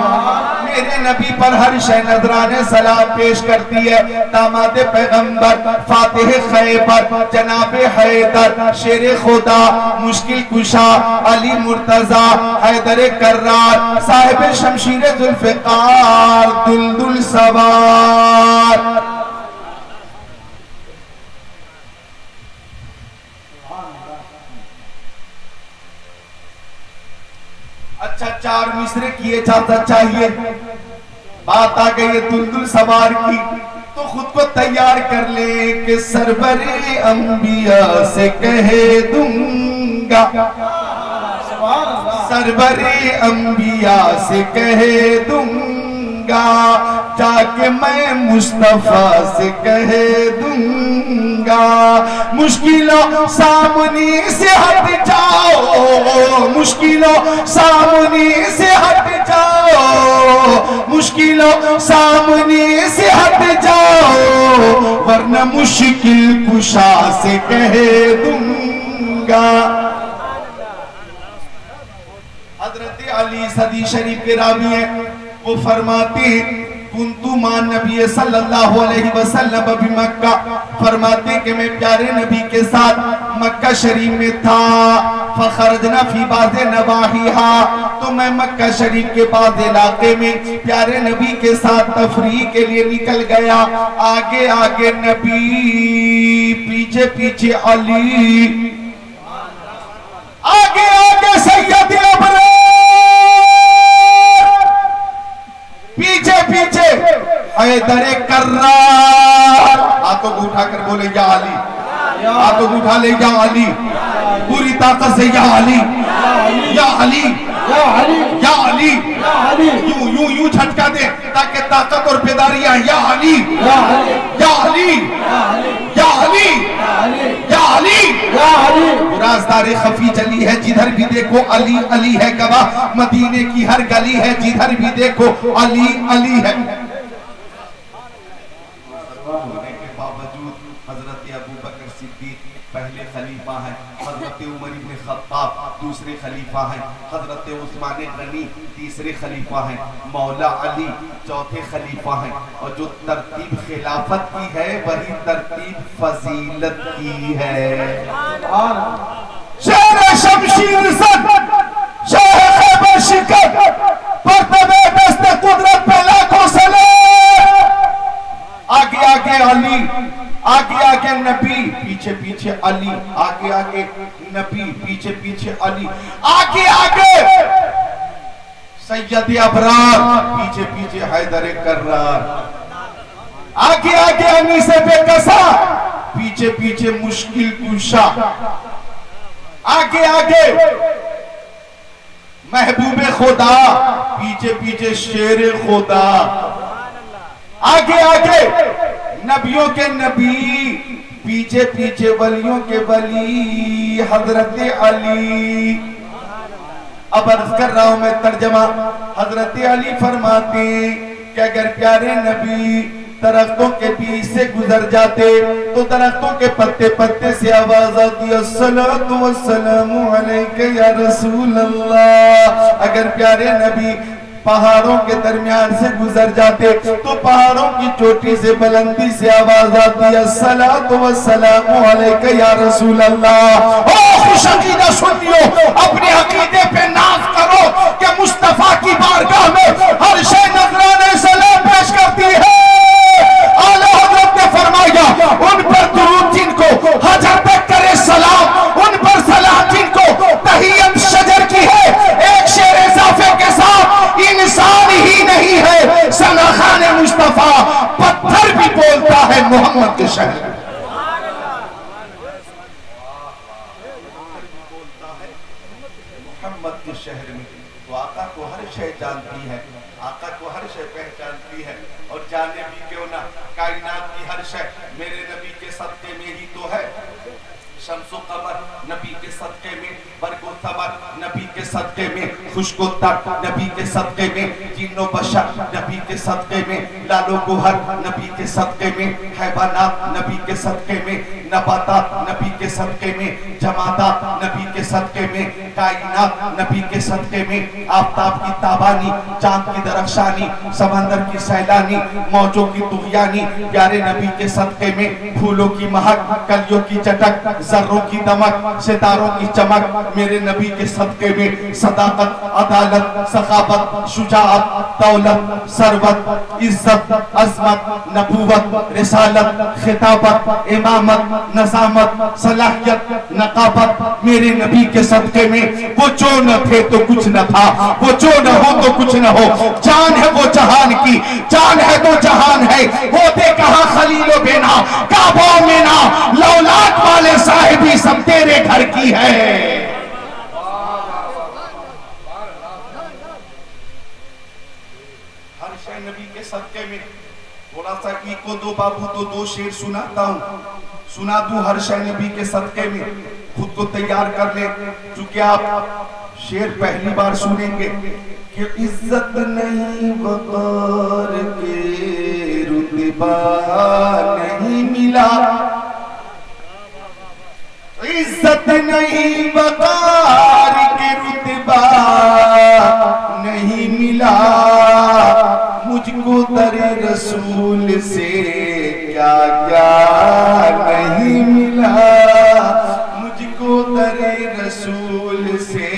میرے نبی پر ہر شے نذرانے سلام پیش کرتی ہے۔ داماد پیغمبر، فاتح خیبر، جناب حیدر، شیر خدا، مشکل کشا، علی مرتضی، حیدر کرار، صاحب شمشیر ذوالفقار، دلدل سوار۔ اچھا 4 مصرے کیے جاتا چاہیے، بات آ گئی ہے دلدل سوار کی۔ تو خود کو تیار کر لے کہ سرور انبیاء سے کہہ دوں گا، سرور انبیاء سے کہہ دوں گا، جا کے میں مصطفیٰ سے کہہ دوں گا، مشکلوں سامنے سے ہٹ جاؤ، مشکلوں سامنے سے ہٹ جاؤ، مشکلوں سامنے سے ہٹ جاؤ، ورنہ مشکل کشا سے کہہ دوں گا۔ حضرت علی حدیث شریف کے راوی ہیں، وہ فرماتے ہیں کنتو مع نبی صلی اللہ علیہ وسلم بمکہ، فرماتے ہیں کہ میں پیارے نبی کے ساتھ مکہ شریف میں تھا، فخرجنا فی بعض نواحیہا، تو میں مکہ شریف کے بعض علاقے میں پیارے نبی کے ساتھ تفریح کے لیے نکل گیا، آگے آگے نبی، پیچھے پیچھے علی، آگے آگے سید ابرار، پیچھے پیچھے حیدر کرار۔ ہاتھوں کو اٹھا کر بولے یا علی، ہاتھوں کو اٹھا لے یا علی، پوری طاقت سے یا علی، یا علی، یا علی، یوں جھٹکا دے تاکہ طاقت اور بیداری آئے، یا علی، یا علی، یا علی، یا علی۔ رازدار خفی جلی ہے، جدھر بھی دیکھو علی علی ہے گواہ، مدینے کی ہر گلی ہے، جدھر بھی دیکھو علی علی ہے۔ ہونے کے باوجود حضرت ابو بکر صدیق پہلے خلیفہ ہیں، حضرت عمر بن خطاب دوسرے خلیفہ ہیں، حضرت عثمان غنی تیسرے خلیفہ ہیں، مولا علی چوتھے خلیفہ ہیں، اور جو ترتیب خلافت کی ہے وہی ترتیب فضیلت کی ہے۔ شیر شمشیر زد، شاہ خیبر شکر، پرتبے دست قدرت پہ لاکھوں سلام، آگے آگے علی، آگے آگے نبی، پیچھے پیچھے علی، آگے آگے نبی، پیچھے پیچھے علی، آگے آگے سید ابرار، پیچھے پیچھے حیدر کرار، آگے آگے انیس بے کسا، پیچھے پیچھے مشکل کشا، آگے آگے محبوب خدا، پیچھے پیچھے شیر خدا، آگے آگے نبیوں کے نبی، پیچھے پیچھے ولیوں کے ولی حضرت علی۔ اب عرض کر رہا ہوں میں ترجمہ، حضرت علی فرماتے ہیں کہ اگر پیارے نبی درختوں کے بیچ سے گزر جاتے تو درختوں کے پتے پتے سے آواز آتی الصلاۃ والسلام علیک یا رسول اللہ۔ اگر پیارے نبی پہاڑوں کے درمیان سے گزر جاتے تو پہاڑوں کی چوٹی سے بلندی سے آواز آتی الصلاۃ والسلام علیک یا رسول اللہ۔ او خوش عقیدہ سنیو، اپنے عقیدے پہ ناز کرو کہ مصطفیٰ کی بارگاہ میں ہر شے نذرانے سلام پیش کرتی ہے۔ اعلیٰ حضرت نے فرمایا ان پر درود جن کو حجر تک کرے سلام، ان پر سلام جن کو تحیت شجر کی ہے، ایک شعر اضافے کے ساتھ انسان ہی نہیں ہے سناخان مصطفیٰ، پتھر بھی بولتا ہے محمد کے شہر میں۔ محمد کے شہر میں تو آقا کو ہر شے جانتی ہے، آقا کو ہر شے پہچانتی ہے، اور جانے بھی کیوں نہ کائنات کی ہر شے میرے نبی کے صدقے میں ہی تو ہے۔ شمس و قمر نبی کے صدقے میں، برگ و ثمر نبی کے صدقے میں، خشک و تر نبی کے صدقے میں، جن و بشر نبی کے صدقے میں، لال و گوہر نبی کے صدقے میں، حیوانات نبی کے صدقے میں، نباتات نبی کے صدقے میں، جمادات نبی کے صدقے میں، کائنات نبی کے صدقے میں، آفتاب کی تابانی، چاند کی درخشانی، سمندر کی سیلانی، موجوں کی طغیانی پیارے نبی کے صدقے میں، پھولوں کی مہک، کلیوں کی چٹک، ذروں کی دمک، ستاروں کی چمک میرے نبی کے صدقے میں، صداقت، عدالت، سخاوت، شجاعت، دولت، ثروت، عزت، عظمت، نبوت، رسالت، خطابت، امامت، نظامت، صلاحیت، نقابت، میرے نبی کے صدقے میں وہ جو نہ تھے تو کچھ نہ تھا، وہ جو نہ ہو تو کچھ نہ ہو، جان ہے وہ جہان کی، جان ہے تو جہان ہے، ہوتے کہاں خلیل و بینا، کعبہ مینا، لولاک والے صاحبی سب تیرے گھر کی ہے۔ ہر شے نبی کے صدقے میں، تھوڑا سا ایک کو دو بابو تو دو شعر سناتا ہوں، سنا دوں ہر شے نبی کے صدقے میں، خود کو تیار کر لیں، چونکہ آپ شعر پہلی بار سنیں گے کہ عزت نہیں وقار کے رتبہ نہیں ملا، عزت نہیں وقار کے رتبہ نہیں ملا، مجھ کو در رسول سے کیا کیا نہیں ملا، مجھ کو در رسول سے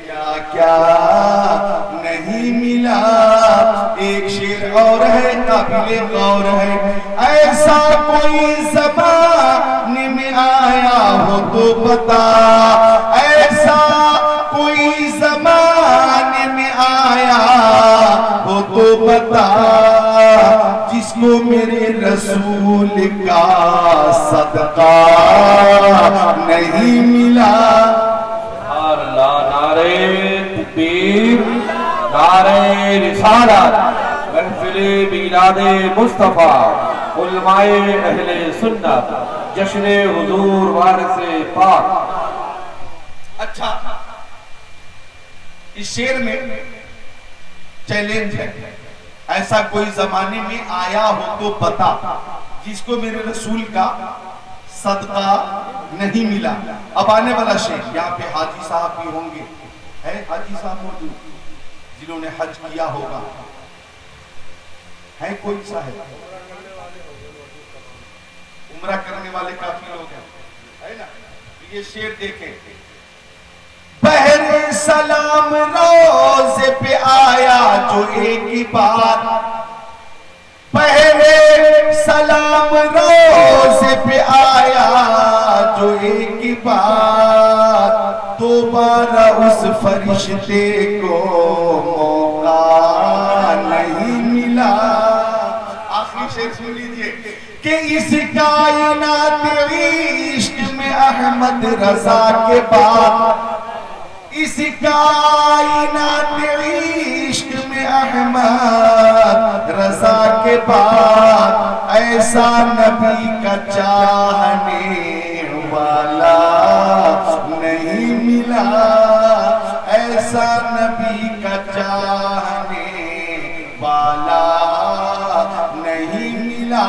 کیا کیا نہیں ملا۔ ایک شعر اور ہے قابل غور ہے، ایسا کوئی زبان میں آیا ہو تو بتا، ایسا کوئی زمان میں آیا ہو تو بتا، جس کو میرے رسول کا صدقہ نہیں ملا۔ اللہ، نعرہ تکبیر، نعرہ رسالت، محفل میلاد مصطفیٰ، علماء اہل سنت، جشن حضور وارث پاک۔ اچھا، اس شعر میں چیلنج ہے، ایسا کوئی زمانے میں آیا ہو تو بتا، جس کو میرے رسول کا صدقہ نہیں ملا۔ اب آنے والا شعر، یہاں پہ حاجی صاحب بھی ہوں گے، ہے حاجی صاحب موجود جنہوں نے حج کیا ہوگا، ہے کوئی صاحب؟ عمرہ کرنے والے کافی لوگ ہیں، ہے نا؟ یہ شعر دیکھیں، بہر سلام روزے پہ آیا جو ایک بار، بہر سلام روزے پہ آیا جو ایک بار، دوبارہ اس فرشتے کو موقع نہیں ملا۔ آخری شعر سن لیجئے کہ اس کائنات عشق میں احمد رضا کے بعد، اس کائنات عشق میں احمد رضا کے بعد، ایسا نبی کا چاہنے والا نہیں ملا، ایسا نبی کا چاہنے والا نہیں ملا۔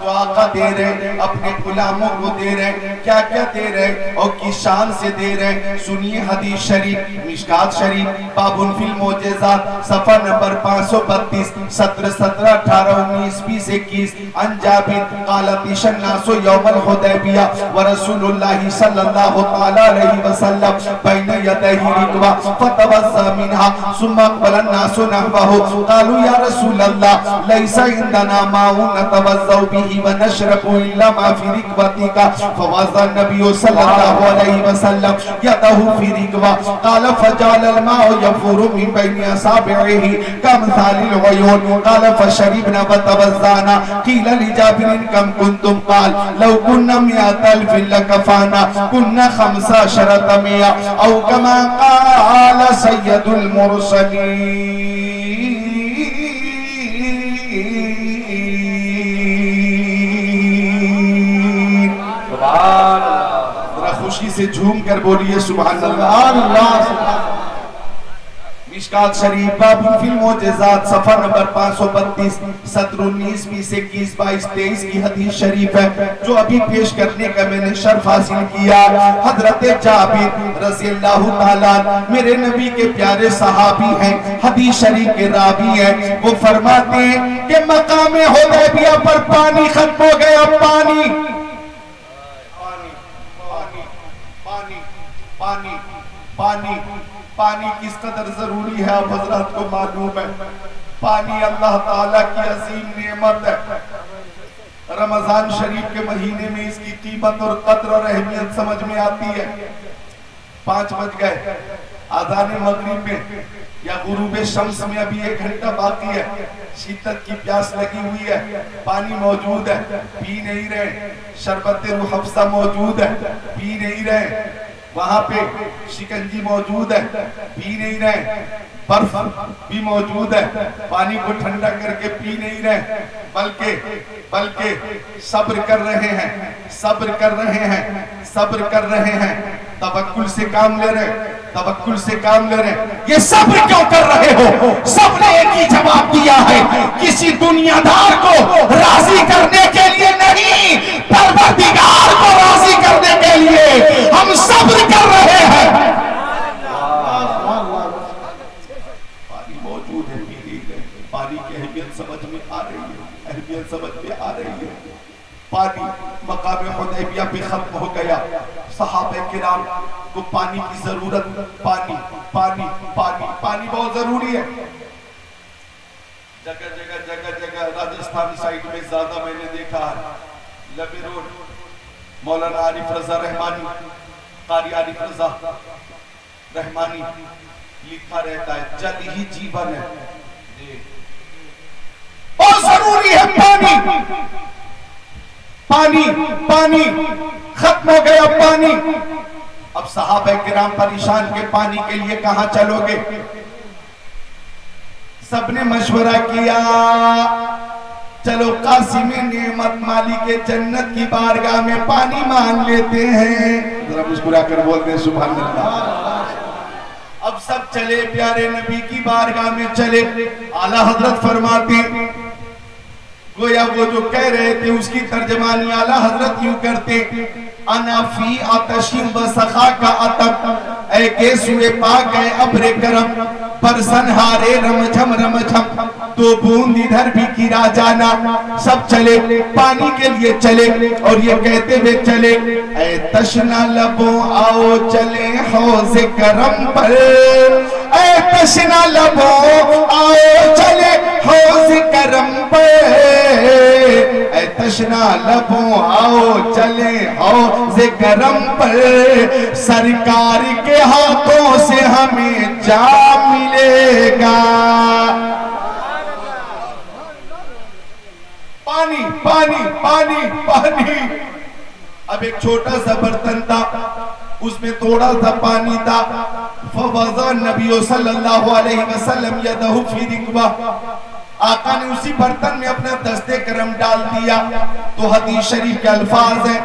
تو آقا دے رہے اپنے غلاموں کو، دے رہے کیا کیا دے رہے اور کس شان سے دے رہے، سنیے حدیث شریف مشکات شریف باب فی المعجزات صفحہ نمبر 532 17 17 18 19 20 21 عن جابر قال طیش الناس یوم الحدیبیہ ورسول اللہ صلی اللہ تعالی علیہ وسلم بین یدیہ رکوہ فتوضا منها ثم اقبل الناس نحوه قالوا یا رسول اللہ لیس عندنا ماء نتوضا به ونشرب الا ما في ركبتك، فوضع النبي صلى الله عليه وسلم يده في ركبه قال فجعل الماء يفور من بين اصابعه كامثال العيون قال فشربنا وتوضانا قيل لجابر كم كنتم قال لو كنا 100,000 لكفانا كنا 15,100 او كما قال سيد المرسلين۔ ذرا خوشی سے جھوم کر بولیے سبحان اللہ۔ مشکات شریف باب فی المعجزات صفحہ نمبر 532 17 19 20 21 22 23 کی حدیث شریف ہے جو ابھی پیش کرنے کا میں نے شرف حاصل کیا۔ حضرت جابر رضی اللہ تعالیٰ میرے نبی کے پیارے صحابی ہیں، حدیث شریف کے راوی ہیں، وہ فرماتے ہیں کہ مقام حدیبیہ پر پانی ختم ہو گیا، پانی پانی پانی پانی کس قدر ضروری ہے آپ حضرات کو معلوم ہے۔ پانی اللہ تعالیٰ کی عظیم نعمت ہے۔ رمضان شریف کے مہینے میں اس کی قیمت اور قدر اور اہمیت سمجھ میں آتی ہے۔ 5 بج گئے، اذان مغرب میں یا غروب شمس میں ابھی 1 گھنٹہ باقی ہے، شدت کی پیاس لگی ہوئی ہے، پانی موجود ہے، پی نہیں رہے، شربت روح افزا موجود ہے، پی نہیں رہے، وہاں پہ شکنجی موجود ہے، پی نہیں رہے، برف بھی موجود ہے، پانی کو ٹھنڈا کر کے پی نہیں رہے، بلکہ صبر کر رہے ہیں، صبر کر رہے ہیں، صبر کر رہے ہیں، توکل سے کام لے رہے، توکل سے کام لے رہے۔ یہ صبر کیوں کر رہے ہو؟ سب نے ایک ہی جواب دیا ہے، کسی دنیا دار کو راضی کرنے کے لیے نہیں، پروردگار کو راضی کرنے کے لیے ہم صبر کر رہے ہیں۔ پانی موجود ہے، پی نہیں گئے، پانی کی اہمیت سمجھ میں آ رہی ہے، اہمیت سمجھ میں آ رہی ہے۔ پانی مقام حدیبیہ پہ ختم ہو گیا، صحابہ کرام کو پانی کی ضرورت، پانی پانی پانی پانی بہت ضروری ہے۔ جگہ جگہ جگہ جگہ راجستھان سائٹ میں زیادہ میں نے دیکھا ہے، لبی روڈ مولانا عارف رضا رحمانی، قاری عارف رضا رحمانی لکھا رہتا ہے جل ہی جیون ہے، بہت ضروری ہے پانی، پانی پانی ختم ہو گیا پانی۔ اب صحابہ کرام پریشان کے پانی کے لیے کہاں چلو گے؟ سب نے مشورہ کیا، چلو قاسم نعمت مالک جنت کی بارگاہ میں پانی مانگ لیتے ہیں۔ ذرا مسکرا کر بولتے ہیں سبحان اللہ۔ اب سب چلے پیارے نبی کی بارگاہ میں چلے، اعلیٰ حضرت فرماتے گویا وہ جو کہہ رہے تھے اس کی ترجمانی اعلیٰ حضرت یوں کرتے، انا فی آتشیم و سخا کا عطب، اے گیسوے پاک اے ابر کرم، برسن ہارے رمجھم رمجھم، تو بوند ادھر بھی گرا جانا۔ سب چلے پانی کے لیے چلے اور یہ کہتے ہوئے چلے، اے تشنا لبوں آؤ چلے حوض کرم پر، اے تشنا لبوں آؤ چلے حوض کرم پر، اے تشنا لبوں آؤ چلے حوض کرم پر، سرکار کے ہاتھوں سے ہمیں جام ملے گا۔ پانی پانی پانی پانی۔ اب ایک چھوٹا سا برتن تھا، اس میں تھوڑا سا پانی تھا، فوضا نبی صلی اللہ علیہ وسلم یدہ فی رکبہ، آقا نے اسی برتن میں اپنا دست کرم ڈال دیا۔ تو حدیث شریف کے الفاظ ہیں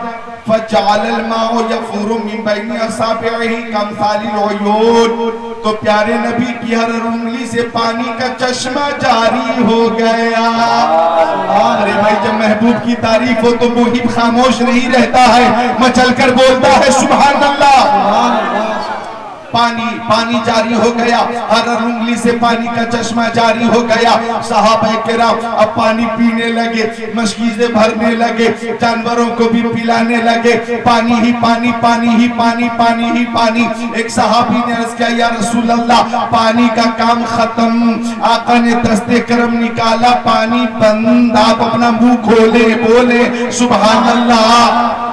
فَجَعَلَ الْمَاءُ يَفُورُ مِن بَيْنِ أَصَابِعِهِ كَأَمْثَالِ الْعُيُونِ، تو پیارے نبی کی ہر انگلی سے پانی کا چشمہ جاری ہو گیا۔ ارے بھائی جب محبوب کی تعریف ہو تو محب خاموش نہیں رہتا ہے، مچل کر بولتا ہے سبحان اللہ۔ پانی پانی جاری ہو گیا، ہر انگلی سے پانی کا چشمہ جاری ہو گیا۔ صحابہ کرام اب پانی پینے لگے، مشکیزیں بھرنے لگے، جانوروں کو بھی پلانے لگے، پانی ہی پانی پانی ہی پانی پانی ہی پانی۔ ایک صحابی نے عرض کیا یا رسول اللہ پانی کا کام ختم۔ آقا نے دست کرم نکالا، پانی بند، آپ اپنا منہ کھولے بولے سبحان اللہ،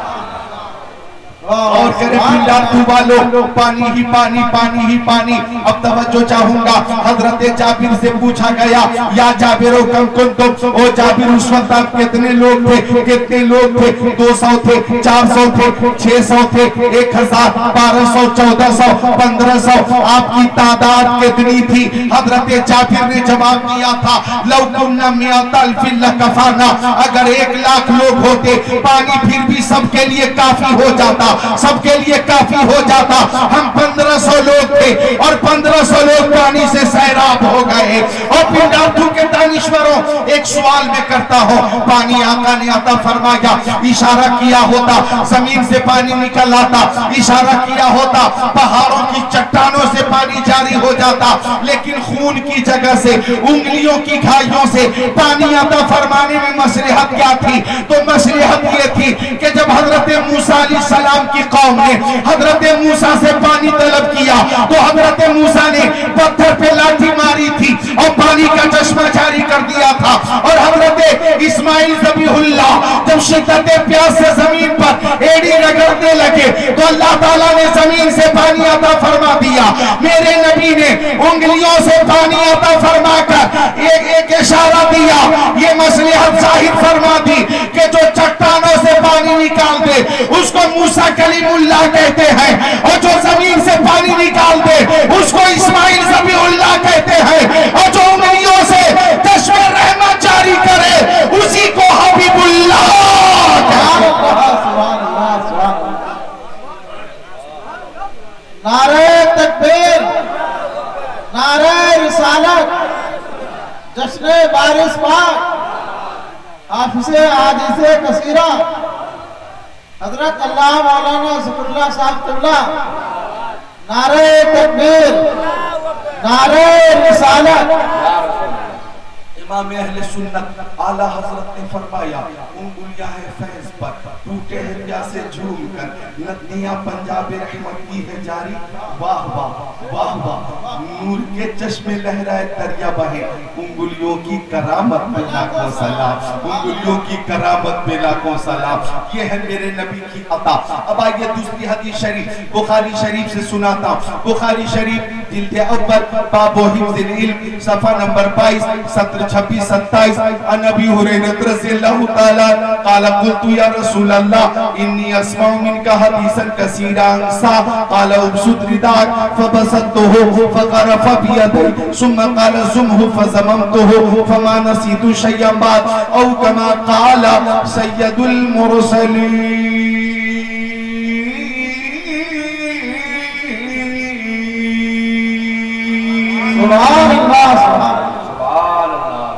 اور کرے پنڈار دوبالو پانی ہی پانی پانی ہی پانی۔ اب توجہ چاہوں گا، حضرت جابر سے پوچھا گیا یا جابر کم کنتم، او جابر اس وقت آپ کتنے لوگ تھے؟ کتنے لوگ تھے؟ 200 تھے، 400 تھے، 600 تھے، 1000، 1200، 1400، 1500، آپ کی تعداد کتنی تھی؟ حضرت جابر نے جواب دیا تھا لو کننا مئات الف لکفانا، اگر 1,00,000 لوگ ہوتے پانی پھر بھی سب کے لیے کافی ہو جاتا، سب کے لیے کافی ہو جاتا۔ ہم 1500 لوگ تھے اور 1500 لوگ پانی سے سیراب ہو گئے۔ اور پنڈارتو کے دانشوروں ایک سوال میں کرتا ہوں، پانی آقا نے عطا فرمایا، اشارہ کیا ہوتا زمین سے پانی نکل آتا، اشارہ کیا ہوتا پہاڑوں کی چٹانوں سے پانی جاری ہو جاتا، لیکن خون کی جگہ سے انگلیوں کی گھائیوں سے پانی عطا فرمانے میں مصلحت کیا تھی؟ تو مصلحت یہ تھی کہ جب حضرت موسیٰ علیہ السلام کی قوم نے حضرت موسیٰ سے پانی طلب کیا تو حضرت موسیٰ نے پتھر پہ لاٹھی ماری تھی اور پانی کا چشمہ جاری جاری کر دیا تھا. اور حضرت اسماعیل ذبیح اللہ جب شدت پیاس سے زمین پر ایڑی رگڑنے لگے تو اللہ تعالیٰ نے زمین سے پانی عطا فرما دیا. میرے نبی نے انگلیوں سے پانی عطا فرما کر ایک اشارہ دیا, یہ مصلحت ظاہر فرما دی کہ جو چٹانوں سے پانی نکال دے اس کو موسیٰ کلیم اللہ کہتے ہیں, اور جو زمین سے پانی نکال دے اس کو اسماعیل ذبیح اللہ کہتے ہیں, اور جو انگلیوں سے چشم رحمت جاری کرے اسی کو حبیب اللہ کہتے ہیں. نعرہ تکبیر, نعرہ رسالت, جشن بارش پاک, حافظ حدیث کثیرہ حضرت اللہ مولانا ظفر اللہ صاحب قبلہ. نعرہ تکبیر, نعرہ رسالت. امام اہل سنت اعلیٰ حضرت نے فرمایا انگلیاں فیض پر ٹوٹے ہریا سے جھوم کر ندیاں پنجاب رحمت کی ہے جاری. واہ واہ واہ واہ, نور کے چشمے لہرائے دریا بہے, انگلیوں کی کرامت پہ لاکھوں سلام, انگلیوں کی کرامت پہ لاکھوں سلام. یہ ہے میرے نبی کی عطا. اب آئیے دوسری حدیث شریف بخاری شریف سے سناتا ہوں. بخاری شریف جلد اول باب حفظ العلم صفحہ نمبر 22 سطر 26-27. عن ابی ہریرہ رضی اللہ تعالی قال قلت یا رسول اللہ انی اسمع منک حدیثا کثیرا انسا قال ابسط رداءک فبسطته فغرف بیدی ثم قال زمه فزممته فما نسیت شیئا بعد او کما قال سید المرسلین. سبحان اللہ, سبحان اللہ.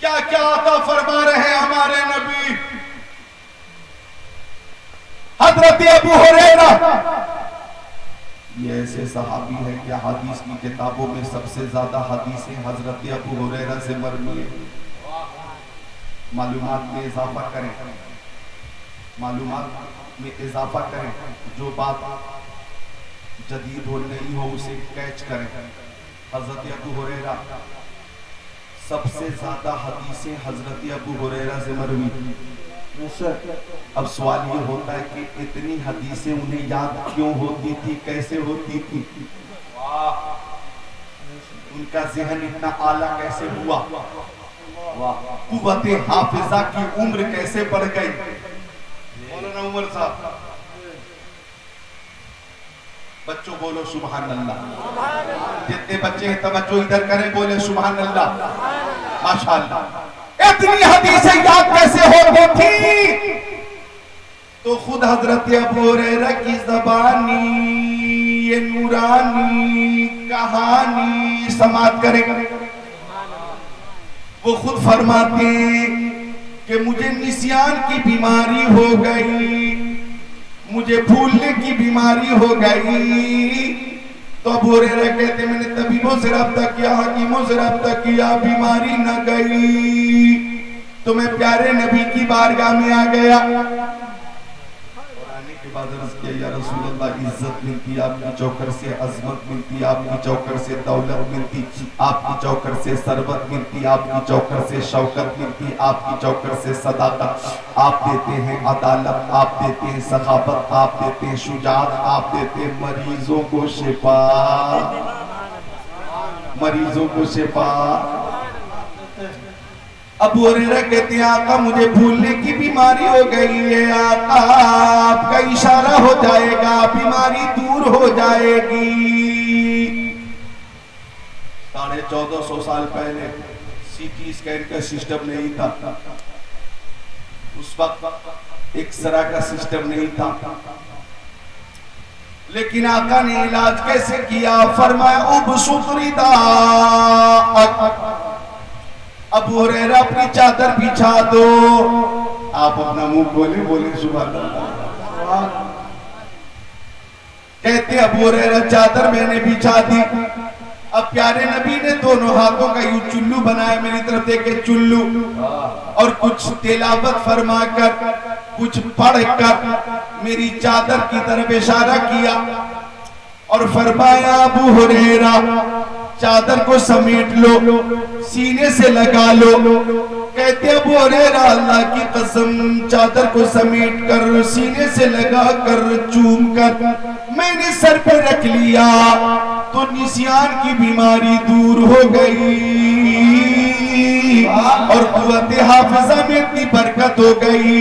کیا کیا عطا فرما رہے ہیں ہمارے نبی. حضرت ابو ہریرہ یہ ایسے صحابی ہے کہ حدیث کی کتابوں میں سب سے زیادہ حدیثیں حضرت ابو ہریرہ سے مروی ہیں. معلومات میں اضافہ کریں, معلومات میں اضافہ کریں, جو بات جدید ہو نئی ہو اسے کیچ کریں. حضرت ابو ہریرہ سب سے زیادہ حدیثیں حضرت ابو ہریرہ سے مروی. اب سوال یہ ہوتا ہے کہ اتنی حدیثیں انہیں یاد کیوں ہوتی تھی, کیسے ہوتی تھی, ان کا ذہن اتنا اعلیٰ کیسے ہوا, قوت حافظہ کی عمر کیسے بڑھ گئی. مولانا عمر صاحب بچوں بولو سبحان اللہ. جتنے بچے ہیں توجہ ادھر کریں, بولے سبحان اللہ. ماشاءاللہ. اتنی حدیثیں یاد کیسے ہوتی تھی؟ تو خود حضرت ابو ہریرہ کی زبانی یہ نورانی کہانی سماعت کریں. وہ خود فرماتے کہ مجھے نسیان کی بیماری ہو گئی, مجھے بھولنے کی بیماری ہو گئی. تو ابو ہریرہ کہتے میں نے طبیبوں سے رابطہ کیا, حکیموں سے رابطہ کیا, بیماری نہ گئی. تو میں پیارے نبی کی بارگاہ میں آ گیا اور آنے کے بعد عرض کیا یا رسول اللہ عزت ملتی آپ کی چوکر سے, عظمت ملتی آپ کی چوکر سے, دولت ملتی آپ کی چوکر سے, ثروت ملتی آپ کی چوکر سے, شوکت ملتی آپ کی چوکر سے, صداقت آپ دیتے ہیں, عدالت آپ دیتے ہیں, سخاوت آپ دیتے ہیں, شجاعت آپ دیتے ہیں, مریضوں کو شفا, مریضوں کو شفا. ابو ہریرہ کہتے ہیں آقا مجھے بھولنے کی بیماری ہو گئی ہے, آقا آپ کا اشارہ ہو جائے گا بیماری دور ہو جائے گی. 1450 سال پہلے سی ٹی اسکین کا سسٹم نہیں تھا, اس وقت ایکسرا کا سسٹم نہیں تھا, لیکن آقا نے علاج کیسے کیا؟ فرمایا ابسط رداءک, ابو ہریرہ اپنی چادر بچھا دو. آپ اپنا منہ کھولے, بولے سبحان اللہ. کہتے ابو ہریرہ چادر میں نے بچھا دی. اب پیارے نبی نے دونوں ہاتھوں کا یوں چلو بنایا, میری طرف دیکھے چلو, اور کچھ تلاوت فرما کر کچھ پڑھ کر میری چادر کی طرف اشارہ کیا اور فرمایا ابو ہریرہ چادر کو سمیٹ لو، سینے سے لگا لو. کہتے ابو ہریرہ اللہ کی قسم چادر کو سمیٹ کر سینے سے لگا کر چوم کر میں نے سر پہ رکھ لیا تو نسیان کی بیماری دور ہو گئی اور قوت حافظہ میں اتنی برکت ہو گئی،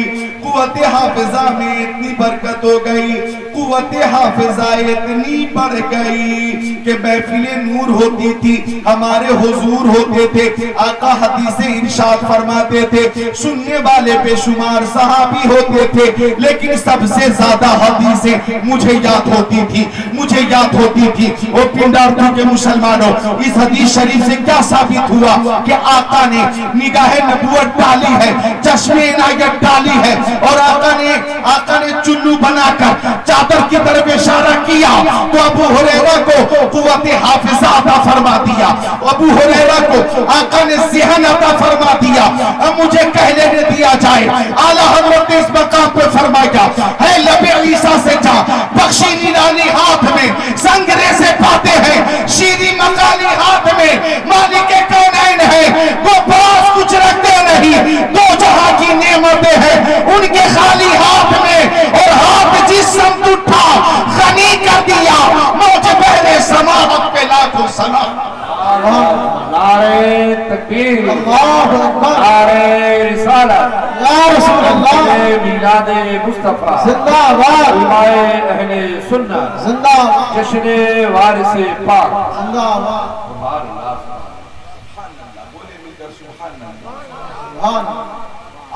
قوت حافظہ میں اتنی برکت ہو گئی، قوت حافظہ اتنی بڑھ گئی کہ محفل نور ہوتی تھی، ہمارے حضور ہوتے تھے، آقا حدیث ارشاد فرماتے تھے، سننے والے بے شمار صحابی ہوتے تھے، لیکن سب سے زیادہ حدیثیں مجھے یاد ہوتی تھی، مجھے یاد ہوتی تھی. اور پنڈارتوں کے مسلمانوں، اس حدیث شریف سے کیا ثابت ہوا کہ آقا نے نگاہ نبوت ڈالی ہے، چشم عنایت ڈالی ہے، اور آقا نے چلو بنا کر چادر کی طرف اشارہ کیا تو ابو ہریرہ کو قوت حافظہ عطا فرما دیا، ابو ہریرہ کو آقا نے ذہن عطا فرما دیا. اب مجھے کہہ لینے دیا جائے، اعلیٰ حضرت اس مقام پہ فرمایا ہے لب عیسیٰ سے جا بخشی نورانی ہاتھ میں سنگرے سے پاتے ہیں، شیری مقالی ہاتھ میں مالک کونین ہے، وہ باز کچھ رکھتے نہیں، دو جہاں کی نعمتیں ہیں ان کے خالی ہاتھ میں، اور ہاتھ جس سمت اٹھا غنی کر دیا، موج بحر سماوت پہ لاکھوں سلام. نعرہ تکبیر، نعرہ رسالت، یا رسول اللہ، میلاد مصطفیٰ، زندہ باد، علماء اہل سنت، زندہ باد، جشن وارث پاک، زندہ باد، سبحان اللہ. سبحان اللہ، بولے مل کر سبحان اللہ. سبحان اللہ.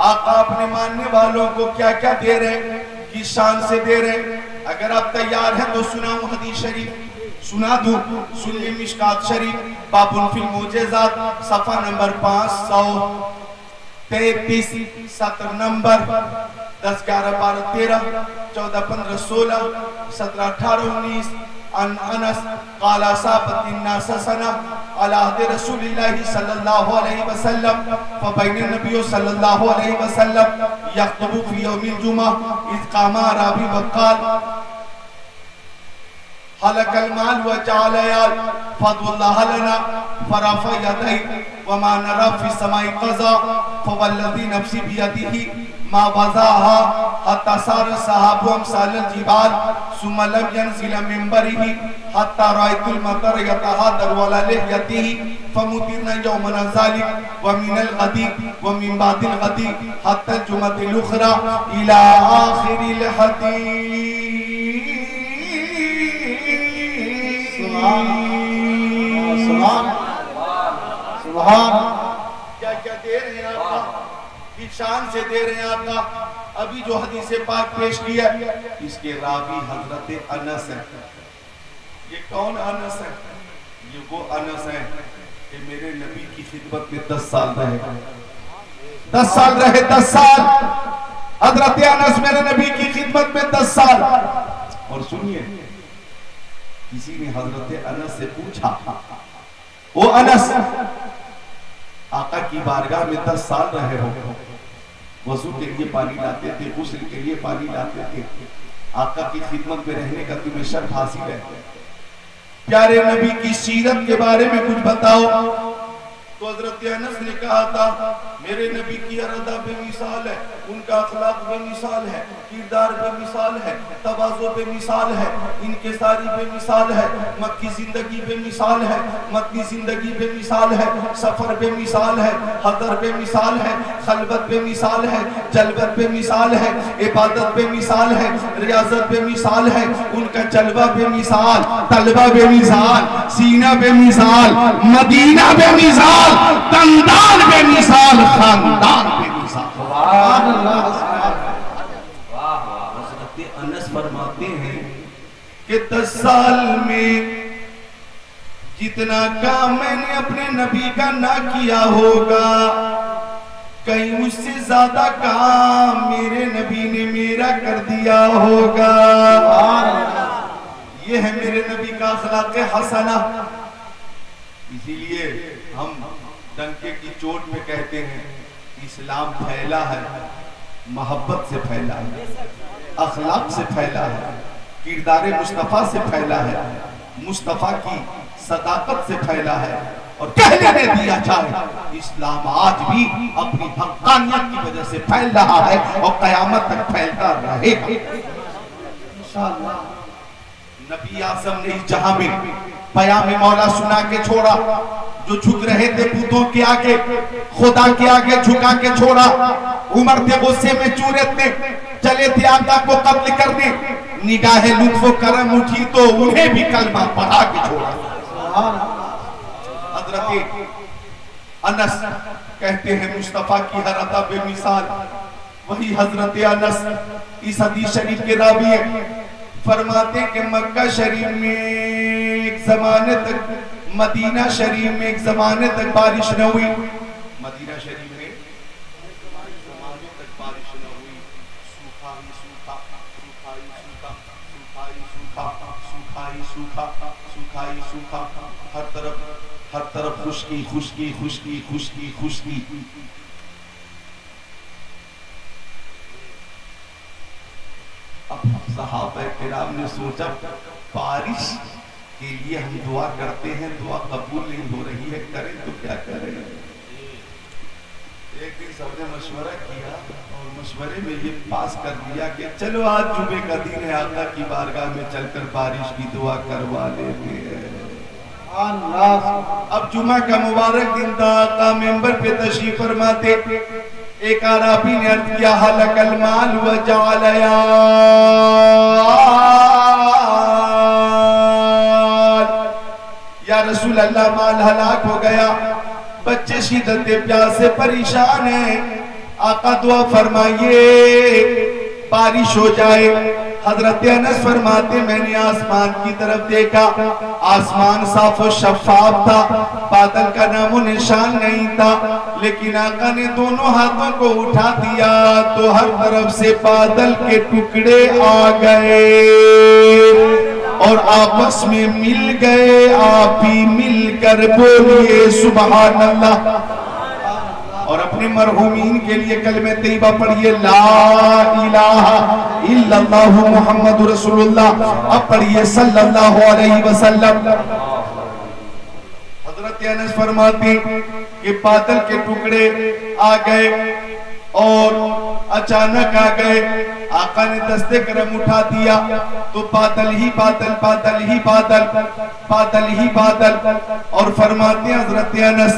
آقا اپنے ماننے والوں کو کیا کیا دے رہے ہیں، کس شان سے دے رہے ہیں. اگر آپ تیار ہیں تو سناؤں حدیث شریف، سنا دوں. سن لیں مشکات شریف باب فی المعجزات صفحہ نمبر 533 سطر نمبر 10 11 12 13 14 15 16 17 18 19 عن انس قال اصابت الناس سنة على عهد رسول الله صلى الله عليه وسلم فبين النبي صلى الله عليه وسلم يخطب في يوم الجمعة إذ قام أعرابي وقال حلق المال وجعل يال فضل الله لنا فرفع يديه وما نرى في السماء قضاء فوالذي نفسي بيده ما وضعها حتى صار السحاب امثال الجبال ثم لم ينزل منبره حتى رأيت المطر يتهادر على لحيته فمطرنا يومنا ذلك ومن الغد ومن بعد الغد حتى الجمعة الأخرى إلى آخر الحديث. سبحان سبحان. کیا کیا دے رہے ہیں آقا، کس شان سے دے رہے ہیں آقا. ابھی جو حدیث پاک پیش کیا اس کے راوی حضرت انس ہیں. یہ کون انس ہے؟ یہ وہ انس ہیں کہ میرے نبی کی خدمت میں 10 سال رہے، 10 سال رہے، 10 سال. حضرت انس میرے نبی کی خدمت میں 10 سال. اور سنیے، کسی نے حضرت انس سے پوچھا، او انس آقا کی بارگاہ میں 10 سال رہے ہو، وضو کے لیے پانی لاتے تھے، غسل کے لیے پانی لاتے تھے، آقا کی خدمت میں رہنے کا تمہیں شرف حاصل ہے، پیارے نبی کی سیرت کے بارے میں کچھ بتاؤ. تو حضرت انس نے کہا تھا میرے نبی کی ہر ادا بے مثال ہے، ان کا اخلاق بے مثال ہے، کردار بے مثال ہے، تواضع بے مثال ہے، انکساری بے مثال ہے، مکی زندگی بے مثال ہے، مدنی زندگی بے مثال ہے، سفر بے مثال ہے، حضر بے مثال ہے، خلوت بے مثال ہے، جلوت بے مثال ہے، عبادت بے مثال ہے، ریاضت بے مثال ہے. ان کا جلوہ بے مثال، طلبہ بے مثال، سینہ بے مثال، مدینہ بے مثال، دندان بے مثال، خاندان بے مثال. سبحان اللہ. حضرت انس فرماتے ہیں کہ 10 سال میں جتنا کام میں نے اپنے نبی کا نہ کیا ہوگا، کہیں اس سے زیادہ کام میرے نبی نے میرا کر دیا ہوگا. یہ ہے میرے نبی کا اخلاق حسنہ. اسی لیے ہم ڈنکے کی چوٹ پہ کہتے ہیں اسلام پھیلا ہے، محبت سے پھیلا ہے، اخلاق سے پھیلا ہے، کردار مصطفیٰ سے پھیلا ہے، مصطفیٰ کی صداقت سے پھیلا ہے اور کہہ لینے دیا جائے اسلام آج بھی اپنی حقانیت کی وجہ سے پھیل رہا ہے اور قیامت تک پھیلتا رہے گا انشاءاللہ۔ نبی اعظم نے اس جہاں میں پیام مولا سنا کے چھوڑا، جو جھک رہے تھے بتوں کے آگے، خدا کے آگے جھکا کے چھوڑا۔ عمر تھے غصے میں چورت نے چلے تھے آقا کو قتل کرنے، نگاہ لطف و کرم اٹھی تو انہیں بھی کلمہ پڑھا کے چھوڑا۔ حضرت انس کہتے ہیں مصطفیٰ کی ہر عطا بے مثال، وہی حضرت انس اس حدیث شریف کے راوی ہیں، فرماتے کہ مکہ شریف میں ایک زمانے تک، مدینہ شریف میں ایک زمانے تک بارش نہ ہوئی، مدینہ شریف میں زمانے تک بارش نہ ہوئی، سوکھا ہی سوکھا، سوکھا ہی سوکھا، سوکھا ہی سوکھا، سوکھا ہی سوکھا، سوکھا ہی سوکھا، ہر طرف خشکی خشکی خشکی خشکی خشکی۔ اب صحابہ کرام نے سوچا بارش کے لیے ہم دعا کرتے ہیں، دعا قبول نہیں ہو رہی ہے، کریں تو کیا کریں؟ ایک دن سب نے مشورہ کیا اور مشورے میں یہ پاس کر دیا کہ چلو آج جمعے کا دن ہے، آقا کی بارگاہ میں چل کر بارش کی دعا کروا لیتے ہیں۔ اب جمعہ کا مبارک دن تھا، آقا ممبر پہ تشریف فرماتے، ایک عربی نے عرض کیا حلق المال وجعل یا رسول اللہ مال ہلاک ہو گیا، بچے شدت پیاس سے پریشان ہیں، آقا دعا فرمائیے بارش ہو جائے۔ حضرت انس فرماتے میں نے آسمان کی طرف دیکھا، آسمان صاف و شفاف تھا، بادل کا نام و نشان نہیں تھا، لیکن آقا نے دونوں ہاتھوں کو اٹھا دیا تو ہر طرف سے بادل کے ٹکڑے آ گئے اور آپس میں مل گئے، آپ ہی مل کر بولیے سبحان اللہ، اور اپنے مرحومین کے لیے کلمہ طیبہ پڑھیے لا الہ الا اللہ محمد رسول اللہ، اب پڑھیے صلی اللہ علیہ وسلم۔ حضرت انس فرماتے کہ بادل کے ٹکڑے آ گئے اور اچانک آ گئے، آقا نے دست کرم اٹھا دیا تو بادل ہی بادل، بادل ہی بادل، بادل ہی بادل، اور فرماتے حضرت انس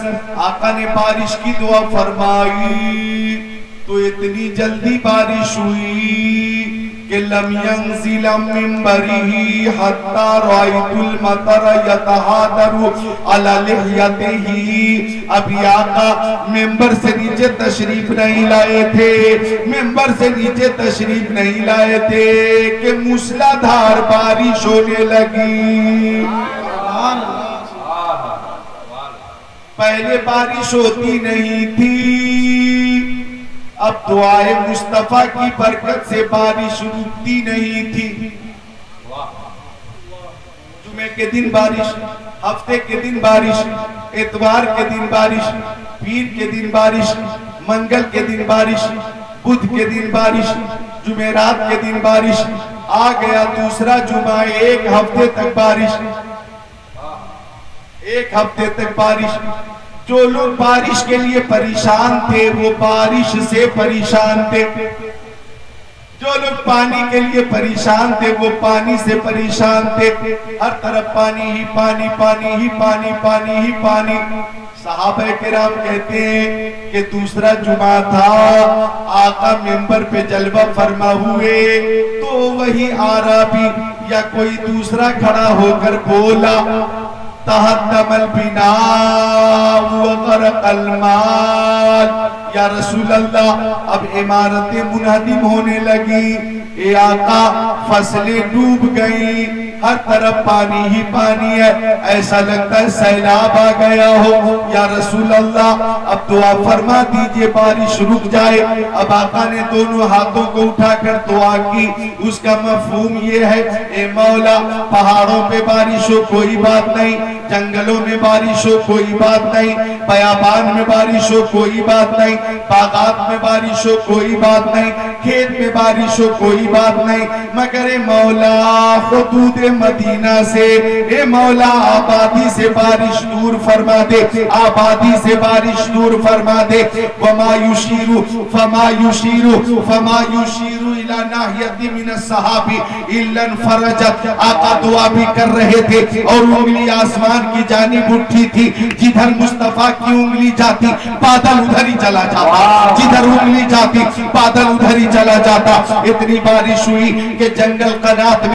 آقا نے بارش کی دعا فرمائی تو اتنی جلدی بارش ہوئی کہ لم ينزل من بره حتى رأيت المطر يتحادر على لحيته۔ ابھی آقا ممبر سے نیچے تشریف نہیں لائے تھے، ممبر سے نیچے تشریف نہیں لائے تھے کہ موسلا دھار بارش ہونے لگی۔ پہلے بارش ہوتی نہیں تھی، اب دعائے مصطفیٰ کی برکت سے بارش رکتی نہیں تھی۔ جمعے کے دن بارش، ہفتے کے دن بارش، اتوار کے دن بارش، پیر کے دن بارش، منگل کے دن بارش، بدھ کے دن بارش، جمعرات کے دن بارش، آ گیا دوسرا جمعہ، ایک ہفتے تک بارش، ایک ہفتے تک بارش۔ جو لوگ بارش کے لیے پریشان تھے وہ بارش سے پریشان تھے، جو لوگ پانی کے لیے پریشان تھے وہ پانی سے پریشان تھے، ہر طرف پانی ہی پانی، پانی ہی پانی، پانی ہی پانی۔ صحابہ کرام کہتے ہیں کہ دوسرا جمعہ تھا، آقا ممبر پہ جلوہ فرما ہوئے تو وہی عربی یا کوئی دوسرا کھڑا ہو کر بولا تہدم البناء وغرق المال، یا رسول اللہ اب عمارتیں منہدم ہونے لگی، اے آقا فصلیں ڈوب گئی، ہر طرف پانی ہی پانی ہے، ایسا لگتا ہے سیلاب آ گیا ہو، یا رسول اللہ اب دعا فرما دیجئے بارش رک جائے۔ اب آقا نے دونوں ہاتھوں کو اٹھا کر دعا کی، اس کا مفہوم یہ ہے اے مولا پہاڑوں پہ بارش ہو کوئی بات نہیں، جنگلوں میں بارش ہو کوئی بات نہیں، بیابان میں بارش ہو کوئی بات نہیں، باغات میں بارش ہو کوئی بات نہیں، کھیت میں بارش ہو کوئی بات نہیں، مگر اے مولا حدود مدینہ سے، اے مولا آبادی سے بارش دور فرما دے، آبادی سے بارش دور فرما دے۔ وما یشیرو فما یشیرو فما یشیرو الى ناحیت من الصحابی الا انفرجت۔ آقا دعا بھی کر رہے تھے اور انگلی آسمان کی جانب اٹھی تھی، جدھر مصطفیٰ کی انگلی جاتی بادل ادھر ہی چلا جاتا، جدھر انگلی جاتی بادل ادھر ہی چلا جاتا۔ اتنی بارش ہوئی کہ جنگل قنات